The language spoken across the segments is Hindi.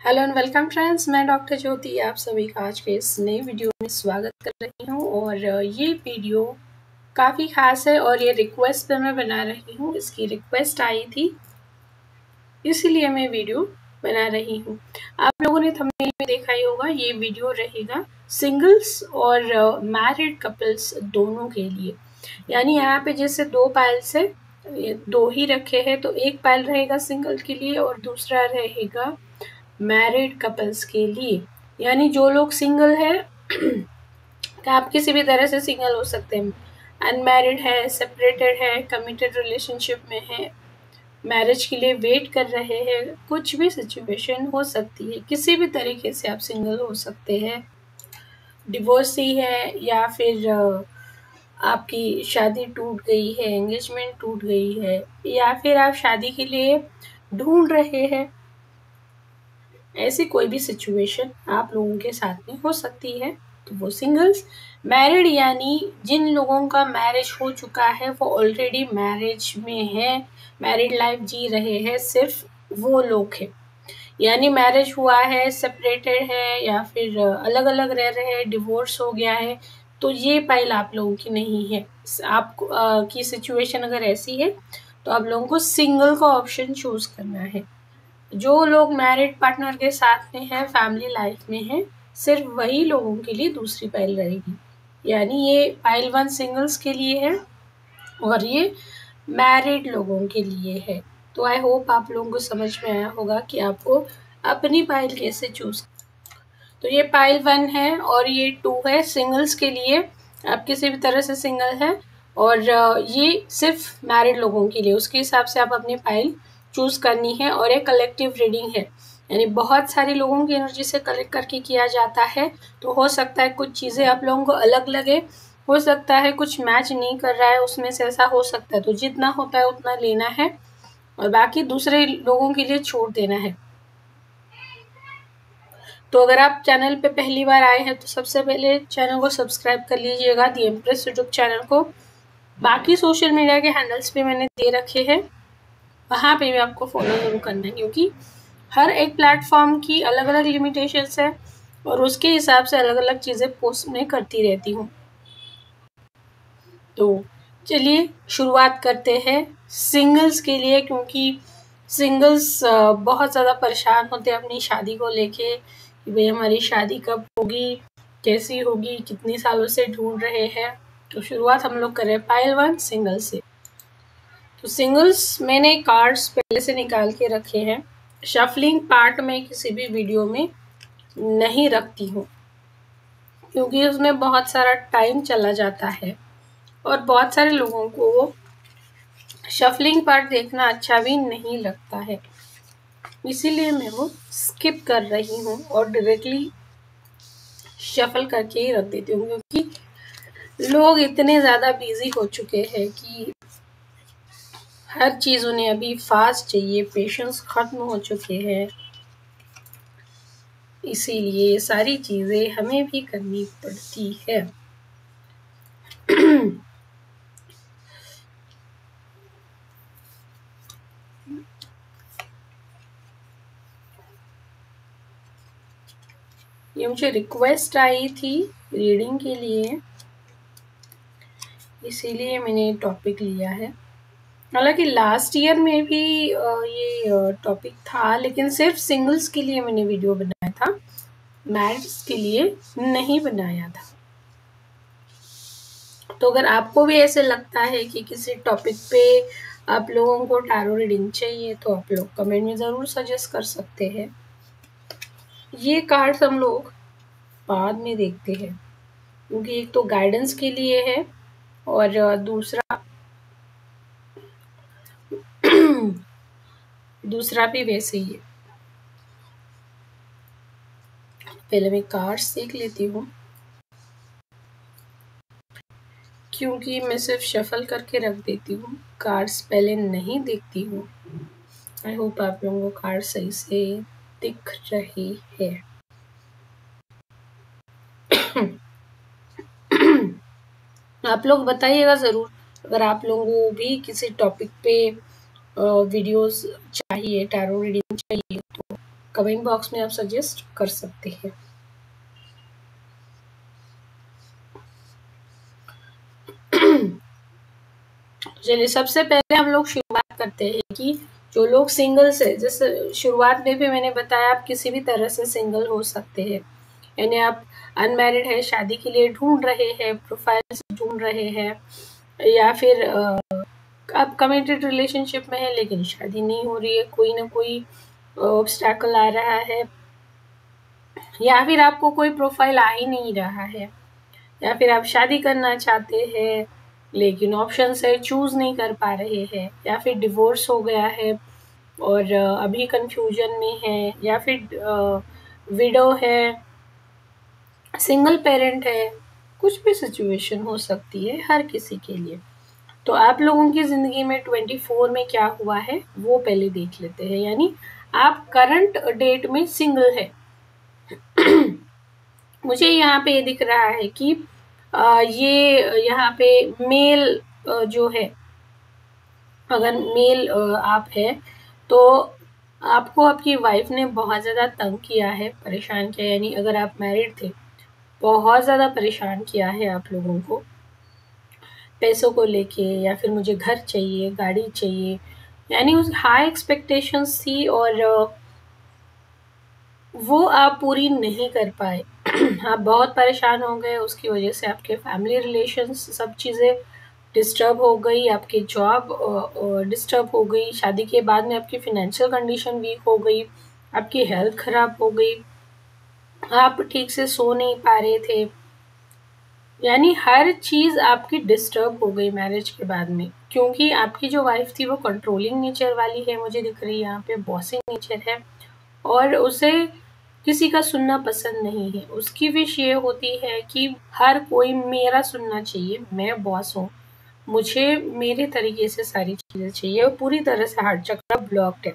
हेलो एंड वेलकम फ्रेंड्स, मैं डॉक्टर ज्योति आप सभी का आज के इस नई वीडियो में स्वागत कर रही हूँ। और ये वीडियो काफ़ी ख़ास है और ये रिक्वेस्ट पे मैं बना रही हूँ। इसकी रिक्वेस्ट आई थी इसीलिए मैं वीडियो बना रही हूँ। आप लोगों ने थंबनेल में देखा ही होगा, ये वीडियो रहेगा सिंगल्स और मैरिड कपल्स दोनों के लिए। यानी यहाँ पे जैसे दो पाइल्स है, दो ही रखे हैं, तो एक पाइल रहेगा सिंगल के लिए और दूसरा रहेगा मैरिड कपल्स के लिए। यानी जो लोग सिंगल है आप किसी भी तरह से सिंगल हो सकते हैं, अनमैरिड है, सेपरेटेड है, कमिटेड रिलेशनशिप में है, मैरिज के लिए वेट कर रहे हैं, कुछ भी सिचुएशन हो सकती है, किसी भी तरीके से आप सिंगल हो सकते हैं। डिवोर्सी है या फिर आपकी शादी टूट गई है, एंगेजमेंट टूट गई है, या फिर आप शादी के लिए ढूंढ रहे हैं, ऐसी कोई भी सिचुएशन आप लोगों के साथ में हो सकती है, तो वो सिंगल्स। मैरिड यानी जिन लोगों का मैरिज हो चुका है, वो ऑलरेडी मैरिज में है, मैरिड लाइफ जी रहे हैं, सिर्फ वो लोग हैं। यानी मैरिज हुआ है, सेपरेटेड है या फिर अलग अलग रह रहे हैं, डिवोर्स हो गया है, तो ये पाइल आप लोगों की नहीं है। आप की सिचुएशन अगर ऐसी है तो आप लोगों को सिंगल का ऑप्शन चूज करना है। जो लोग मैरिड पार्टनर के साथ में है, फैमिली लाइफ में है, सिर्फ वही लोगों के लिए दूसरी पाइल रहेगी। यानी ये पाइल 1 सिंगल्स के लिए है और ये मैरिड लोगों के लिए है। तो आई होप आप लोगों को समझ में आया होगा कि आपको अपनी पाइल कैसे चूज। तो ये पाइल 1 है और ये 2 है सिंगल्स के लिए। आप किसी भी तरह से सिंगल है और ये सिर्फ मैरिड लोगों के लिए, उसके हिसाब से आप अपनी पाइल चूज करनी है। और एक कलेक्टिव रीडिंग है, यानी बहुत सारे लोगों की एनर्जी से कलेक्ट करके किया जाता है। तो हो सकता है कुछ चीज़ें आप लोगों को अलग लगे, हो सकता है कुछ मैच नहीं कर रहा है, उसमें से ऐसा हो सकता है। तो जितना होता है उतना लेना है और बाकी दूसरे लोगों के लिए छोड़ देना है। तो अगर आप चैनल पे पहली बार आए हैं तो सबसे पहले चैनल को सब्सक्राइब कर लीजिएगा, दी एम्प्रेस यूट्यूब चैनल को। बाकी सोशल मीडिया के हैंडल्स पे मैंने दे रखे हैं, वहाँ पे भी आपको फॉलो जरूर करना है, क्योंकि हर एक प्लेटफॉर्म की अलग अलग लिमिटेशंस है और उसके हिसाब से अलग अलग चीज़ें पोस्ट में करती रहती हूँ। तो चलिए शुरुआत करते हैं सिंगल्स के लिए, क्योंकि सिंगल्स बहुत ज़्यादा परेशान होते हैं अपनी शादी को लेके कि भाई हमारी शादी कब होगी, कैसी होगी, कितनी सालों से ढूंढ रहे हैं। तो शुरुआत हम लोग कर रहे हैं पाइल 1 सिंगल से। तो सिंगल्स मैंने कार्ड्स पहले से निकाल के रखे हैं। शफलिंग पार्ट में किसी भी वीडियो में नहीं रखती हूँ, क्योंकि उसमें बहुत सारा टाइम चला जाता है और बहुत सारे लोगों को शफलिंग पार्ट देखना अच्छा भी नहीं लगता है, इसीलिए मैं वो स्किप कर रही हूँ और डायरेक्टली शफल करके ही रख देती हूँ। क्योंकि लोग इतने ज़्यादा बिजी हो चुके हैं कि हर चीज़ उन्हें अभी फास्ट चाहिए, पेशेंस खत्म हो चुके हैं, इसीलिए सारी चीज़ें हमें भी करनी पड़ती है। ये मुझे रिक्वेस्ट आई थी रीडिंग के लिए, इसीलिए मैंने टॉपिक लिया है। हालांकि लास्ट ईयर में भी ये टॉपिक था, लेकिन सिर्फ सिंगल्स के लिए मैंने वीडियो बनाया था, मैरिड्स के लिए नहीं बनाया था। तो अगर आपको भी ऐसे लगता है कि किसी टॉपिक पे आप लोगों को टैरो रीडिंग चाहिए, तो आप लोग कमेंट में ज़रूर सजेस्ट कर सकते हैं। ये कार्ड्स हम लोग बाद में देखते हैं, क्योंकि एक तो गाइडेंस के लिए है और दूसरा भी वैसे ही है। पहले मैं कार्ड्स देख लेती हूँ, क्योंकि मैं सिर्फ शफल करके रख देती हूँ, कार्ड्स पहले नहीं देखती हूँ। आई होप आप लोगों को कार्ड सही से दिख रही है। आप लोग बताइएगा ज़रूर, अगर आप लोगों को भी किसी टॉपिक पे वीडियोस चाहिए, टैरो रीडिंग चाहिए, तो कमेंट बॉक्स में आप सजेस्ट कर सकते हैं। चलिए, सबसे पहले हम लोग शुरुआत करते हैं कि जो लोग सिंगल्स है, जैसे शुरुआत में भी मैंने बताया आप किसी भी तरह से सिंगल हो सकते हैं, यानी आप अनमैरिड है, शादी के लिए ढूंढ रहे हैं, प्रोफाइल ढूंढ रहे हैं, या फिर आप कमिटेड रिलेशनशिप में है लेकिन शादी नहीं हो रही है, कोई ना कोई ऑब्स्टैकल आ रहा है, या फिर आपको कोई प्रोफाइल आ ही नहीं रहा है, या फिर आप शादी करना चाहते हैं लेकिन ऑप्शन है चूज नहीं कर पा रहे हैं, या फिर डिवोर्स हो गया है और अभी कंफ्यूजन में है, या फिर विडो है, सिंगल पेरेंट है, कुछ भी सिचुएशन हो सकती है हर किसी के लिए। तो आप लोगों की ज़िंदगी में 24 में क्या हुआ है वो पहले देख लेते हैं, यानी आप करंट डेट में सिंगल है। मुझे यहाँ पे ये दिख रहा है कि ये यहाँ पे मेल जो है, अगर मेल आप है तो आपको आपकी वाइफ ने बहुत ज़्यादा तंग किया है, परेशान किया, यानी अगर आप मैरिड थे बहुत ज़्यादा परेशान किया है आप लोगों को पैसों को लेके, या फिर मुझे घर चाहिए, गाड़ी चाहिए, यानी उस हाई एक्सपेक्टेशंस थी और वो आप पूरी नहीं कर पाए। आप बहुत परेशान हो गए, उसकी वजह से आपके फैमिली रिलेशंस सब चीज़ें डिस्टर्ब हो गई, आपकी जॉब डिस्टर्ब हो गई, शादी के बाद में आपकी फिनेंशियल कंडीशन वीक हो गई, आपकी हेल्थ खराब हो गई, आप ठीक से सो नहीं पा रहे थे, यानी हर चीज़ आपकी डिस्टर्ब हो गई मैरिज के बाद में, क्योंकि आपकी जो वाइफ थी वो कंट्रोलिंग नेचर वाली है, मुझे दिख रही है यहाँ पे बॉसिंग नेचर है, और उसे किसी का सुनना पसंद नहीं है। उसकी विश ये होती है कि हर कोई मेरा सुनना चाहिए, मैं बॉस हूँ, मुझे मेरे तरीके से सारी चीज़ें चाहिए, और पूरी तरह से हार्ट चक्र ब्लॉक्ड है।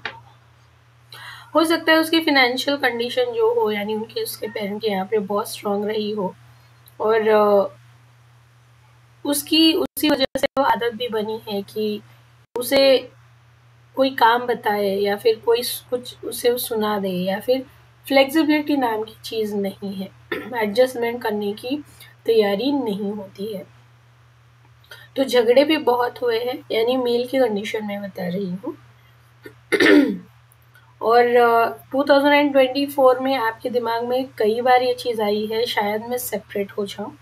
हो सकता है उसकी फिनेंशियल कंडीशन जो हो, यानी उनके उसके पेरेंट के यहाँ पे बहुत स्ट्रांग रही हो, और उसकी उसी वजह से वो आदत भी बनी है कि उसे कोई काम बताए या फिर कोई कुछ उसे सुना दे, या फिर फ्लेक्सिबिलिटी नाम की चीज़ नहीं है, एडजस्टमेंट करने की तैयारी नहीं होती है। तो झगड़े भी बहुत हुए हैं, यानी मेल की कंडीशन में बता रही हूँ। और 2024 में आपके दिमाग में कई बार ये चीज़ आई है, शायद मैं सेपरेट हो जाऊँ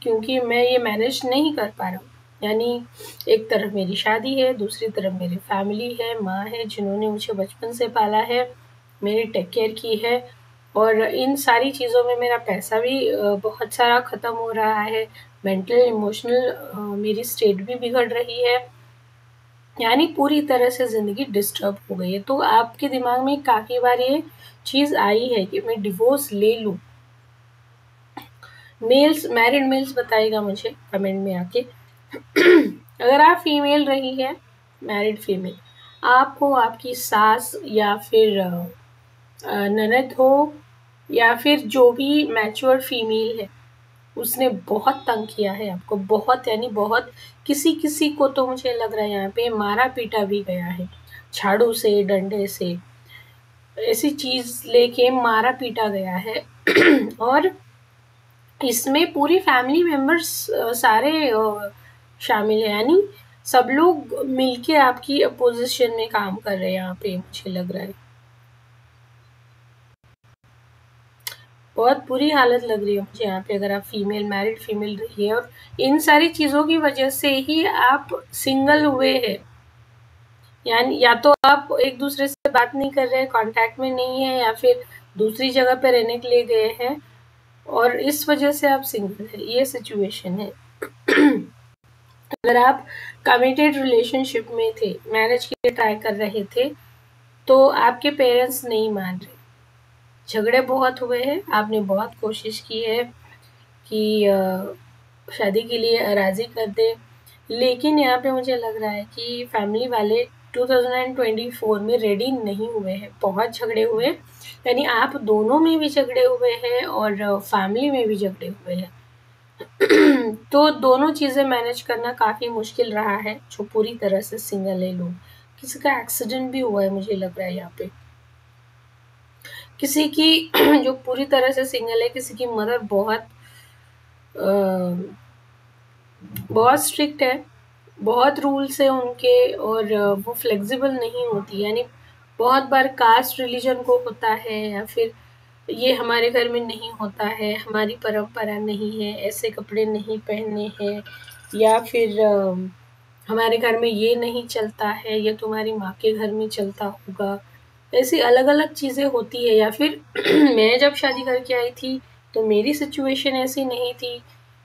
क्योंकि मैं ये मैनेज नहीं कर पा रहा हूँ, यानी एक तरफ मेरी शादी है, दूसरी तरफ मेरी फैमिली है, माँ है जिन्होंने मुझे बचपन से पाला है, मेरी टेक केयर की है, और इन सारी चीज़ों में मेरा पैसा भी बहुत सारा ख़त्म हो रहा है, मेंटल इमोशनल मेरी स्टेट भी बिगड़ रही है, यानी पूरी तरह से ज़िंदगी डिस्टर्ब हो गई है। तो आपके दिमाग में काफ़ी बार ये चीज़ आई है कि मैं डिवोर्स ले लूँ। मेल्स, मैरिड मेल्स बताइएगा मुझे कमेंट में आके। अगर आप फीमेल रही है, मैरिड फीमेल, आपको आपकी सास या फिर ननद हो या फिर जो भी मैच्योर फीमेल है, उसने बहुत तंग किया है आपको, बहुत यानी बहुत, किसी किसी को तो मुझे लग रहा है यहाँ पे मारा पीटा भी गया है, झाड़ू से, डंडे से, ऐसी चीज़ लेके मारा पीटा गया है। और इसमें पूरी फैमिली मेंबर्स सारे शामिल हैं, यानी सब लोग मिलके आपकी अपोजिशन में काम कर रहे हैं यहाँ पे, मुझे लग रहा है बहुत बुरी हालत लग रही है मुझे यहाँ पे, अगर आप फीमेल, मैरिड फीमेल रही है और इन सारी चीज़ों की वजह से ही आप सिंगल हुए हैं, यानी या तो आप एक दूसरे से बात नहीं कर रहे हैं, कांटेक्ट में नहीं है, या फिर दूसरी जगह पे रहने के लिए गए हैं और इस वजह से आप सिंगल है, ये सिचुएशन है। अगर आप कमिटेड रिलेशनशिप में थे, मैरिज के लिए ट्राई कर रहे थे, तो आपके पेरेंट्स नहीं मान रहे, झगड़े बहुत हुए हैं, आपने बहुत कोशिश की है कि शादी के लिए राज़ी कर दे, लेकिन यहाँ पे मुझे लग रहा है कि फैमिली वाले 2024 में रेडी नहीं हुए हैं, बहुत झगड़े हुए, यानी आप दोनों में भी झगड़े हुए हैं और फैमिली में भी झगड़े हुए हैं। तो दोनों चीज़ें मैनेज करना काफ़ी मुश्किल रहा है, जो पूरी तरह से सिंगल है लोग। किसी का एक्सीडेंट भी हुआ है मुझे लग रहा है यहाँ पे। किसी की जो पूरी तरह से सिंगल है, किसी की मदर बहुत स्ट्रिक्ट है, बहुत रूल्स है उनके, और वो फ्लेक्सिबल नहीं होती। यानी बहुत बार कास्ट रिलीजन को होता है, या फिर ये हमारे घर में नहीं होता है, हमारी परंपरा नहीं है, ऐसे कपड़े नहीं पहनने हैं, या फिर हमारे घर में ये नहीं चलता है, ये तुम्हारी माँ के घर में चलता होगा। ऐसी अलग अलग चीज़ें होती है। या फिर मैं जब शादी करके आई थी तो मेरी सिचुएशन ऐसी नहीं थी,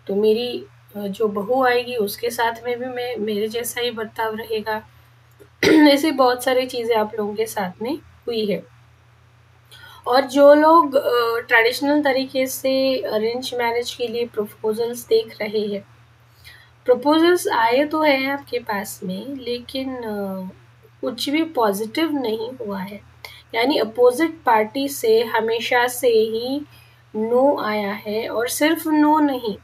तो मेरी जो बहू आएगी उसके साथ में भी मैं मेरे जैसा ही बर्ताव रहेगा। ऐसी बहुत सारी चीज़ें आप लोगों के साथ में हुई है। और जो लोग ट्रेडिशनल तरीके से अरेंज मैरिज के लिए प्रपोजल्स देख रहे हैं, प्रपोजल्स आए तो हैं आपके पास में, लेकिन कुछ भी पॉजिटिव नहीं हुआ है। यानी अपोजिट पार्टी से हमेशा से ही नो आया है, और सिर्फ नो नहीं,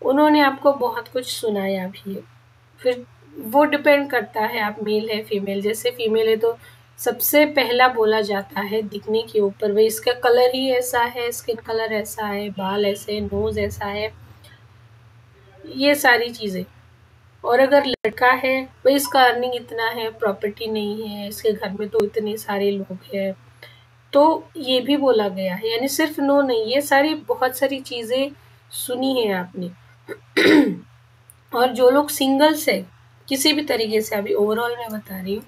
उन्होंने आपको बहुत कुछ सुनाया भी है। फिर वो डिपेंड करता है आप मेल है फीमेल। जैसे फीमेल है तो सबसे पहला बोला जाता है दिखने के ऊपर, भाई इसका कलर ही ऐसा है, स्किन कलर ऐसा है, बाल ऐसे, नोज ऐसा है, ये सारी चीज़ें। और अगर लड़का है, भाई इसका अर्निंग इतना है, प्रॉपर्टी नहीं है, इसके घर में तो इतने सारे लोग हैं, तो ये भी बोला गया है। यानी सिर्फ नो नहीं, ये सारी बहुत सारी चीज़ें सुनी है आपने। और जो लोग सिंगल्स है किसी भी तरीके से, अभी ओवरऑल मैं बता रही हूँ,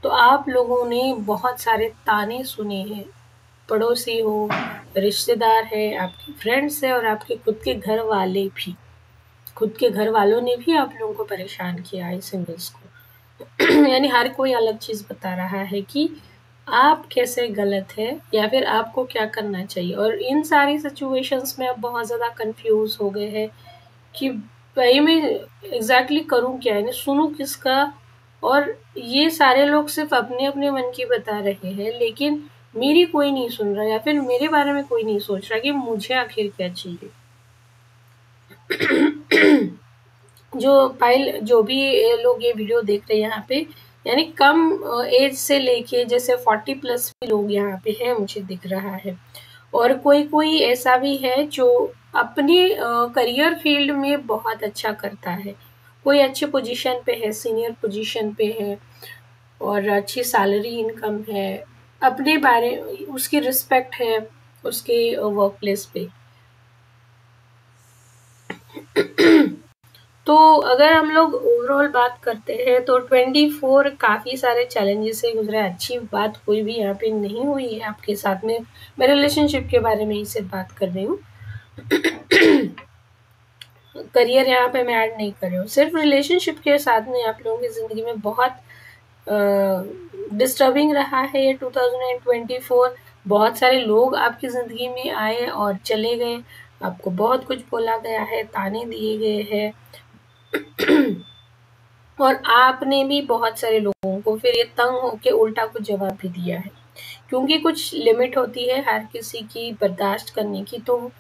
तो आप लोगों ने बहुत सारे ताने सुने हैं। पड़ोसी हो, रिश्तेदार है, आपके फ्रेंड्स है, और आपके खुद के घर वाले भी, खुद के घर वालों ने भी आप लोगों को परेशान किया है सिंगल्स को। यानी हर कोई अलग चीज़ बता रहा है कि आप कैसे गलत है, या फिर आपको क्या करना चाहिए। और इन सारी सिचुएशंस में आप बहुत ज़्यादा कंफ्यूज हो गए हैं कि भाई मैं एग्जैक्टली करूं क्या, यानी सुनूं किसका। और ये सारे लोग सिर्फ अपने अपने मन की बता रहे हैं, लेकिन मेरी कोई नहीं सुन रहा, या फिर मेरे बारे में कोई नहीं सोच रहा कि मुझे आखिर क्या चाहिए। जो भी लोग ये वीडियो देख रहे हैं यहाँ पे, यानी कम एज से लेके जैसे 40 प्लस भी लोग यहाँ पे हैं मुझे दिख रहा है। और कोई कोई ऐसा भी है जो अपने करियर फील्ड में बहुत अच्छा करता है, कोई अच्छे पोजीशन पे है, सीनियर पोजीशन पे है, और अच्छी सैलरी इनकम है, अपने बारे उसकी रिस्पेक्ट है उसके वर्क प्लेस पे। तो अगर हम लोग ओवरऑल बात करते हैं तो 24 काफ़ी सारे चैलेंजेस से गुजरा है। अच्छी बात कोई भी यहाँ पे नहीं हुई है आपके साथ में। मैं रिलेशनशिप के बारे में ही सिर्फ बात कर रही हूँ, करियर यहाँ पे मैं ऐड नहीं कर रही हूँ। सिर्फ रिलेशनशिप के साथ में आप लोगों की ज़िंदगी में बहुत डिस्टर्बिंग रहा है ये 2024। बहुत सारे लोग आपकी ज़िंदगी में आए और चले गए, आपको बहुत कुछ बोला गया है, ताने दिए गए हैं, और आपने भी बहुत सारे लोगों को फिर ये तंग होके उल्टा कुछ जवाब भी दिया है। क्योंकि कुछ लिमिट होती है हर किसी की बर्दाश्त करने की, तो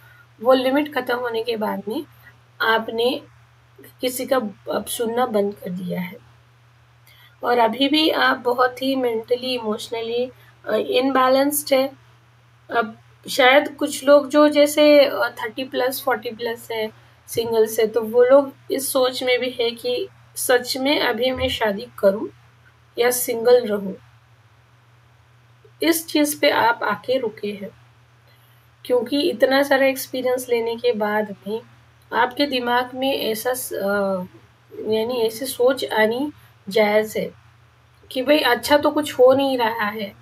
वो लिमिट ख़त्म होने के बाद में आपने किसी का अब सुनना बंद कर दिया है। और अभी भी आप बहुत ही मेंटली इमोशनली इनबैलेंस्ड है। अब शायद कुछ लोग जो जैसे 30 प्लस 40 प्लस है, सिंगल्स है, तो वो लोग इस सोच में भी है कि सच में अभी मैं शादी करूं या सिंगल रहूं। इस चीज़ पे आप आके रुके हैं, क्योंकि इतना सारा एक्सपीरियंस लेने के बाद भी आपके दिमाग में ऐसा यानी ऐसी सोच आनी जायज़ है कि भाई अच्छा तो कुछ हो नहीं रहा है।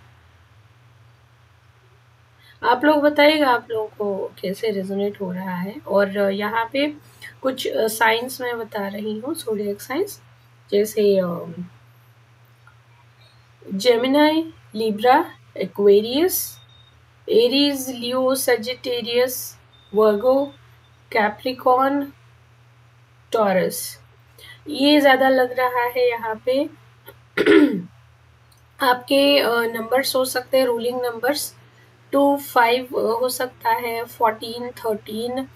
आप लोग बताइएगा आप लोगों को कैसे रेजोनेट हो रहा है। और यहाँ पे कुछ साइंस मैं बता रही हूँ, ज़ोडिएक साइंस, जैसे जेमिनाई, लिब्रा, एक्वेरियस, एरीज, लियो, सजिटेरियस, वर्गो, कैप्रिकॉन, टॉरस। ये ज़्यादा लग रहा है यहाँ पे। आपके नंबर्स हो सकते हैं, रूलिंग नंबर्स 2, 5 हो सकता है, 14, 13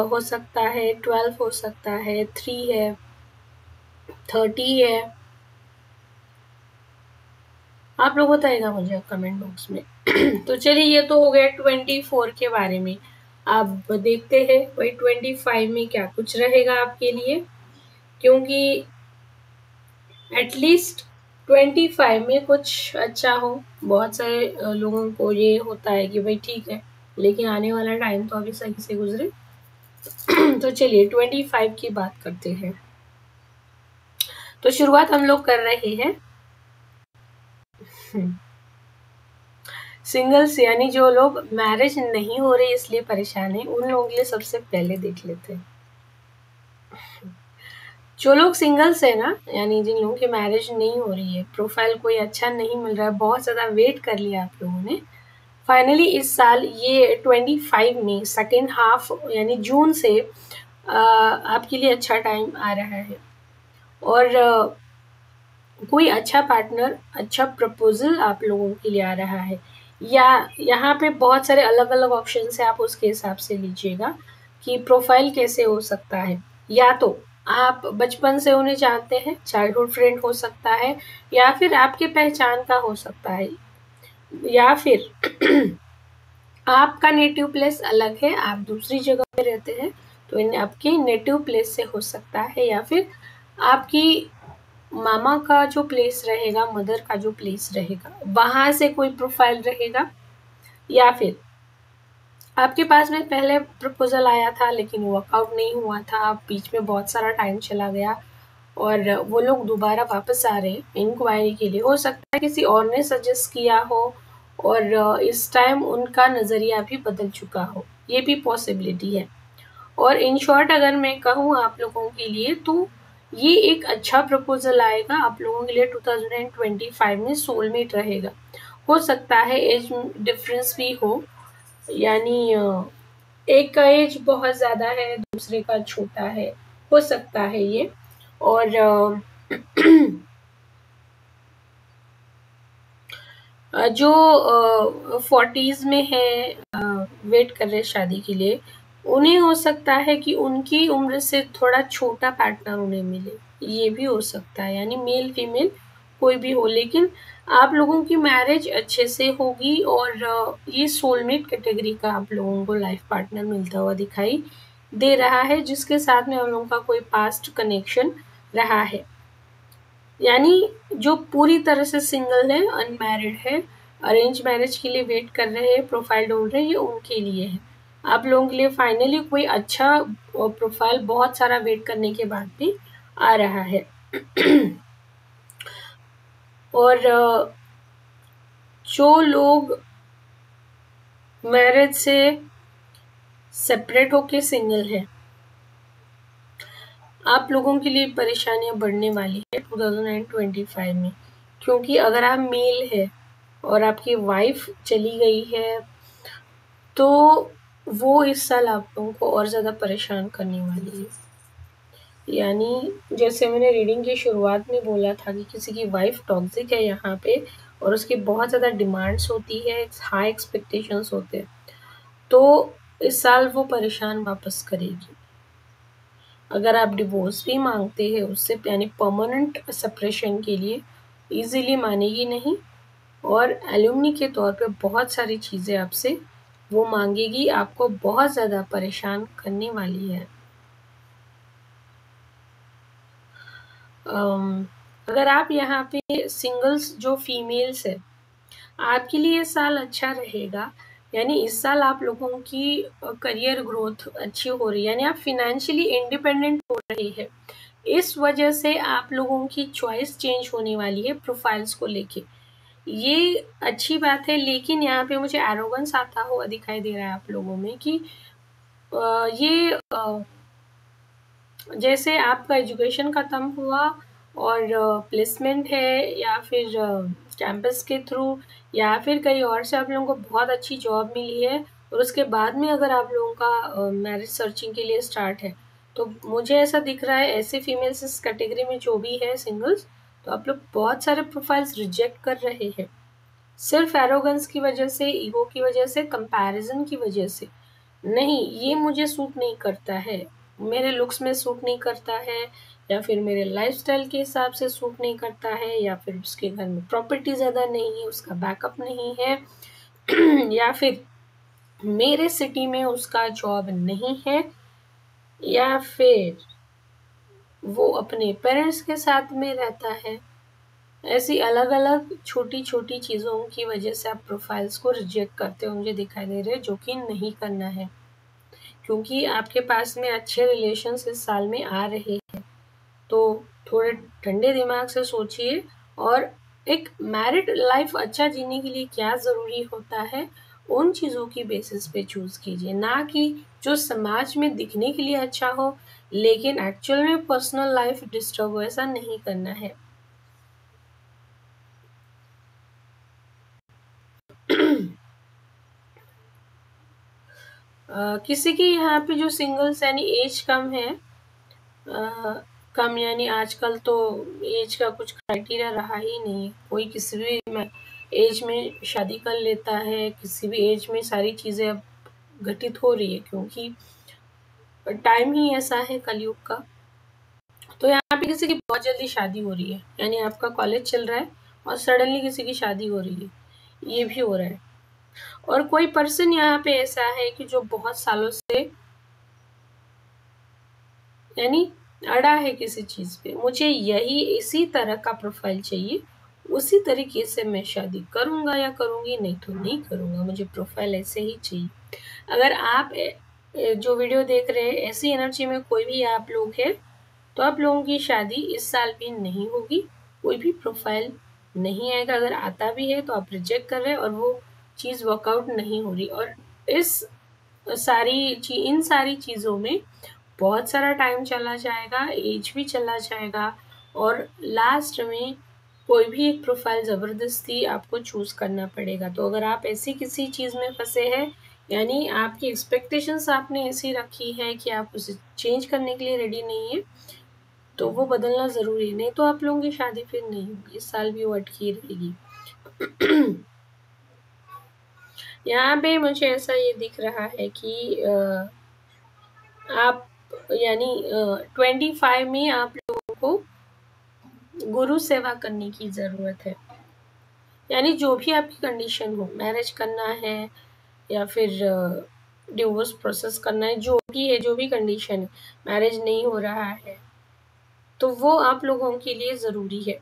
हो सकता है, 12 हो सकता है, 3 है, 30 है, आप लोग बताइएगा मुझे कमेंट बॉक्स में। तो चलिए, ये तो हो गया 24 के बारे में। अब देखते हैं भाई 25 में क्या कुछ रहेगा आपके लिए, क्योंकि एटलीस्ट 25 में कुछ अच्छा हो। बहुत सारे लोगों को ये होता है कि भाई ठीक है, लेकिन आने वाला टाइम तो अभी सही से गुजरे। तो चलिए 25 की बात करते हैं। तो शुरुआत हम लोग कर रहे हैं सिंगल्स, यानी जो लोग मैरिज नहीं हो रही इसलिए परेशान है, उन लोगों के लिए सबसे पहले देख लेते हैं। जो लोग सिंगल्स है ना, यानी जिन लोगों की मैरिज नहीं हो रही है, प्रोफाइल कोई अच्छा नहीं मिल रहा है, बहुत ज़्यादा वेट कर लिया आप लोगों ने, फाइनली इस साल ये 25 में सेकेंड हाफ यानी जून से आपके लिए अच्छा टाइम आ रहा है। और कोई अच्छा पार्टनर, अच्छा प्रपोजल आप लोगों के लिए आ रहा है, या यहाँ पे बहुत सारे अलग अलग ऑप्शन है, आप उसके हिसाब से लीजिएगा कि प्रोफाइल कैसे हो सकता है। या तो आप बचपन से उन्हें जानते हैं, चाइल्डहुड फ्रेंड हो सकता है, या फिर आपके पहचान का हो सकता है, या फिर आपका नेटिव प्लेस अलग है, आप दूसरी जगह पे रहते हैं, तो इन आपके नेटिव प्लेस से हो सकता है, या फिर आपकी मामा का जो प्लेस रहेगा, मदर का जो प्लेस रहेगा, वहां से कोई प्रोफाइल रहेगा, या फिर आपके पास में पहले प्रपोजल आया था लेकिन वर्कआउट नहीं हुआ था, बीच में बहुत सारा टाइम चला गया और वो लोग दोबारा वापस आ रहे हैं इंक्वायरी के लिए। हो सकता है किसी और ने सजेस्ट किया हो और इस टाइम उनका नज़रिया भी बदल चुका हो, ये भी पॉसिबिलिटी है। और इन शॉर्ट अगर मैं कहूँ आप लोगों के लिए, तो ये एक अच्छा प्रपोजल आएगा आप लोगों के लिए 2025 में, सोलमेट रहेगा। हो सकता है एज डिफरेंस भी हो, यानी एक का एज बहुत ज़्यादा है, दूसरे का छोटा है, हो सकता है ये। और जो 40s में है, वेट कर रहे शादी के लिए, उन्हें हो सकता है कि उनकी उम्र से थोड़ा छोटा पार्टनर उन्हें मिले, ये भी हो सकता है, यानी मेल फीमेल कोई भी हो, लेकिन आप लोगों की मैरिज अच्छे से होगी और ये सोलमेट कैटेगरी का आप लोगों को लाइफ पार्टनर मिलता हुआ दिखाई दे रहा है, जिसके साथ में हम लोगों का कोई पास्ट कनेक्शन रहा है। यानी जो पूरी तरह से सिंगल है, अनमैरिड है, अरेंज मैरिज के लिए वेट कर रहे हैं, प्रोफाइल ढूंढ रहे हैं, ये उनके लिए है। आप लोगों के लिए फाइनली कोई अच्छा प्रोफाइल बहुत सारा वेट करने के बाद भी आ रहा है। और जो लोग मैरिज से सेपरेट होके सिंगल है, आप लोगों के लिए परेशानियां बढ़ने वाली है 2025 में, क्योंकि अगर आप मेल है और आपकी वाइफ चली गई है, तो वो इस साल आप लोगों को और ज़्यादा परेशान करने वाली है। यानी जैसे मैंने रीडिंग की शुरुआत में बोला था कि किसी की वाइफ टॉक्सिक है यहाँ पे, और उसकी बहुत ज़्यादा डिमांड्स होती है, हाई एक्सपेक्टेशंस होते हैं, तो इस साल वो परेशान वापस करेगी। अगर आप डिवोर्स भी मांगते हैं उससे, यानी परमानेंट सेपरेशन के लिए, इजीली मानेगी नहीं, और एलुमनी के तौर पे बहुत सारी चीज़ें आपसे वो मांगेगी, आपको बहुत ज़्यादा परेशान करने वाली है। अगर आप यहाँ पे सिंगल्स जो फीमेल्स है, आपके लिए साल अच्छा रहेगा, यानी इस साल आप लोगों की करियर ग्रोथ अच्छी हो रही है, यानी आप फिनेंशियली इंडिपेंडेंट हो रहे हैं। इस वजह से आप लोगों की चॉइस चेंज होने वाली है प्रोफाइल्स को लेके, ये अच्छी बात है। लेकिन यहाँ पे मुझे एरोगेंस आता हुआ दिखाई दे रहा है आप लोगों में कि ये जैसे आपका एजुकेशन ख़त्म हुआ और प्लेसमेंट है, या फिर कैंपस के थ्रू, या फिर कहीं और से आप लोगों को बहुत अच्छी जॉब मिली है, और उसके बाद में अगर आप लोगों का मैरिज सर्चिंग के लिए स्टार्ट है, तो मुझे ऐसा दिख रहा है, ऐसे फीमेल्स इस कैटेगरी में जो भी है सिंगल्स, तो आप लोग बहुत सारे प्रोफाइल्स रिजेक्ट कर रहे हैं, सिर्फ एरोगेंस की वजह से, ईगो की वजह से, कंपैरिजन की वजह से। नहीं, ये मुझे सूट नहीं करता है, मेरे लुक्स में सूट नहीं करता है, या फिर मेरे लाइफस्टाइल के हिसाब से सूट नहीं करता है, या फिर उसके घर में प्रॉपर्टी ज़्यादा नहीं है, उसका बैकअप नहीं है, या फिर मेरे सिटी में उसका जॉब नहीं है, या फिर वो अपने पेरेंट्स के साथ में रहता है। ऐसी अलग अलग छोटी छोटी चीज़ों की वजह से आप प्रोफाइल्स को रिजेक्ट करते हो मुझे दिखाई दे रहे हैं, जो कि नहीं करना है, क्योंकि आपके पास में अच्छे रिलेशंस इस साल में आ रहे हैं। तो थोड़े ठंडे दिमाग से सोचिए, और एक मैरिड लाइफ अच्छा जीने के लिए क्या ज़रूरी होता है, उन चीज़ों की बेसिस पे चूज़ कीजिए, ना कि जो समाज में दिखने के लिए अच्छा हो लेकिन एक्चुअल में पर्सनल लाइफ डिस्टर्ब हो। ऐसा नहीं करना है। किसी की यहाँ पे जो सिंगल्स यानी एज कम है, कम यानी आजकल तो एज का कुछ क्राइटेरिया रहा ही नहीं है, कोई किसी भी एज में शादी कर लेता है, किसी भी एज में सारी चीज़ें अब घटित हो रही है, क्योंकि टाइम ही ऐसा है कलयुग का। तो यहाँ पे किसी की बहुत जल्दी शादी हो रही है, यानी आपका कॉलेज चल रहा है और सडनली किसी की शादी हो रही है, ये भी हो रहा है। और कोई पर्सन यहाँ पे ऐसा है कि जो बहुत सालों से यानी अड़ा है किसी चीज़ पे, मुझे यही इसी तरह का प्रोफाइल चाहिए, उसी तरीके से मैं शादी करूँगा या करूँगी, नहीं तो नहीं करूँगा, मुझे प्रोफाइल ऐसे ही चाहिए। अगर आप जो वीडियो देख रहे हैं ऐसी एनर्जी में कोई भी आप लोग हैं, तो आप लोगों की शादी इस साल भी नहीं होगी, कोई भी प्रोफाइल नहीं आएगा। अगर आता भी है तो आप रिजेक्ट कर रहे हैं और वो चीज़ वर्कआउट नहीं हो रही। और इन सारी चीज़ों में बहुत सारा टाइम चला जाएगा, एज भी चला जाएगा, और लास्ट में कोई भी एक प्रोफाइल ज़बरदस्ती आपको चूज़ करना पड़ेगा। तो अगर आप ऐसी किसी चीज़ में फंसे हैं, यानी आपकी एक्सपेक्टेशंस आपने ऐसी रखी है कि आप उसे चेंज करने के लिए रेडी नहीं है, तो वो बदलना ज़रूरी है, नहीं तो आप लोगों की शादी फिर नहीं होगी, इस साल भी वो अटकी रहेगी। यहाँ पे मुझे ऐसा ये दिख रहा है कि आप यानी 25 में आप लोगों को गुरु सेवा करने की ज़रूरत है। यानी जो भी आपकी कंडीशन हो, मैरिज करना है या फिर डिवोर्स प्रोसेस करना है, जो भी है, जो भी कंडीशन है, मैरिज नहीं हो रहा है, तो वो आप लोगों के लिए ज़रूरी है।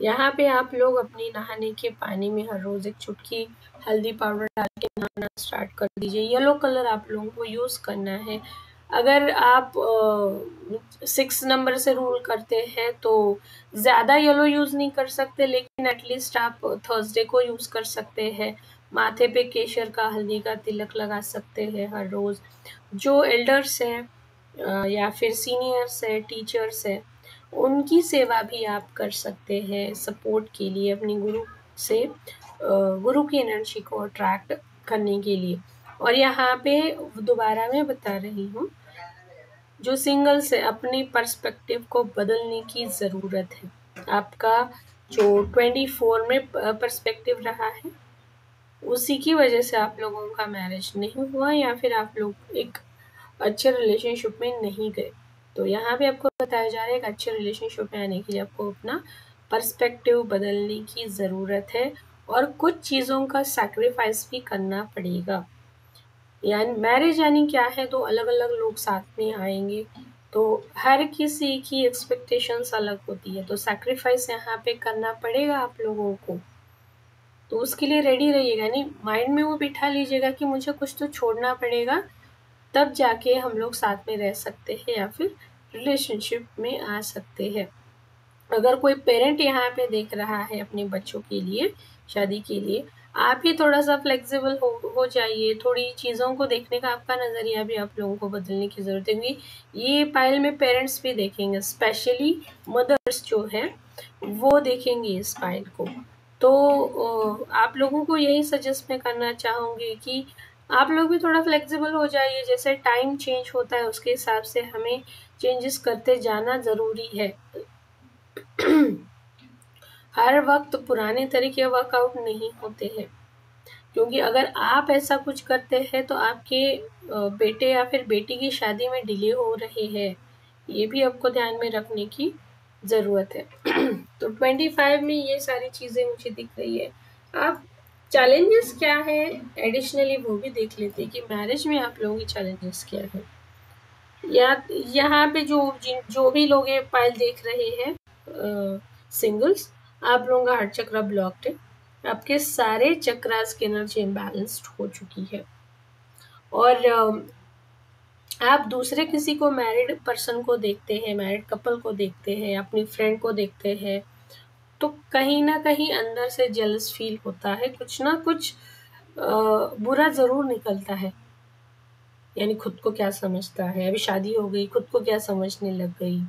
यहाँ पे आप लोग अपनी नहाने के पानी में हर रोज़ एक चुटकी हल्दी पाउडर डाल के नहाना स्टार्ट कर दीजिए। येलो कलर आप लोगों को यूज़ करना है। अगर आप 6 नंबर से रूल करते हैं तो ज़्यादा येलो यूज़ नहीं कर सकते, लेकिन एटलीस्ट आप थर्सडे को यूज़ कर सकते हैं। माथे पे केसर का हल्दी का तिलक लगा सकते हैं हर रोज़। जो एल्डर्स हैं या फिर सीनियर्स है, टीचर्स है, उनकी सेवा भी आप कर सकते हैं सपोर्ट के लिए, अपनी गुरु से गुरु की एनर्जी को अट्रैक्ट करने के लिए। और यहाँ पे दोबारा मैं बता रही हूँ, जो सिंगल्स है अपनी पर्सपेक्टिव को बदलने की ज़रूरत है। आपका जो 24 में पर्सपेक्टिव रहा है, उसी की वजह से आप लोगों का मैरिज नहीं हुआ, या फिर आप लोग एक अच्छे रिलेशनशिप में नहीं गए। तो यहाँ पे आपको बताया जा रहा है, एक अच्छे रिलेशनशिप में आने के लिए आपको अपना पर्सपेक्टिव बदलने की ज़रूरत है, और कुछ चीज़ों का सैक्रिफाइस भी करना पड़ेगा। यानी मैरिज यानी क्या है, तो अलग अलग लोग साथ में आएंगे, तो हर किसी की एक्सपेक्टेशंस अलग होती है, तो सैक्रिफाइस यहाँ पे करना पड़ेगा आप लोगों को। तो उसके लिए रेडी रहिएगा, नहीं माइंड में वो बिठा लीजिएगा कि मुझे कुछ तो छोड़ना पड़ेगा, तब जाके हम लोग साथ में रह सकते हैं या फिर रिलेशनशिप में आ सकते हैं। अगर कोई पेरेंट यहाँ पे देख रहा है अपने बच्चों के लिए शादी के लिए, आप ही थोड़ा सा फ्लेक्सिबल हो जाइए, थोड़ी चीज़ों को देखने का आपका नज़रिया भी आप लोगों को बदलने की ज़रूरत है, क्योंकि ये पाइल में पेरेंट्स भी देखेंगे, स्पेशली मदर्स जो है वो देखेंगे इस पाइल को। तो आप लोगों को यही सजेस्ट मैं करना चाहूँगी कि आप लोग भी थोड़ा फ्लेक्सिबल हो जाइए, जैसे टाइम चेंज होता है उसके हिसाब से हमें चेंजेस करते जाना ज़रूरी है। हर वक्त पुराने तरीके वर्कआउट नहीं होते हैं, क्योंकि अगर आप ऐसा कुछ करते हैं तो आपके बेटे या फिर बेटी की शादी में डिले हो रहे हैं, ये भी आपको ध्यान में रखने की ज़रूरत है। तो 25 में ये सारी चीज़ें मुझे दिख रही है। आप चैलेंजेस क्या है एडिशनली वो भी देख लेते हैं कि मैरिज में आप लोगों की चैलेंजेस क्या है। या यहाँ पे जो भी लोग ये फाइल देख रहे हैं सिंगल्स, आप लोगों का हार्ट चक्र ब्लॉक्ड है, आपके सारे चक्रास की एनर्जी इम्बैलेंस्ड हो चुकी है। और आप दूसरे किसी को मैरिड पर्सन को देखते हैं, मैरिड कपल को देखते हैं, अपनी फ्रेंड को देखते हैं, तो कहीं ना कहीं अंदर से जेलस फील होता है, कुछ ना कुछ बुरा ज़रूर निकलता है। यानी खुद को क्या समझता है, अभी शादी हो गई खुद को क्या समझने लग गई,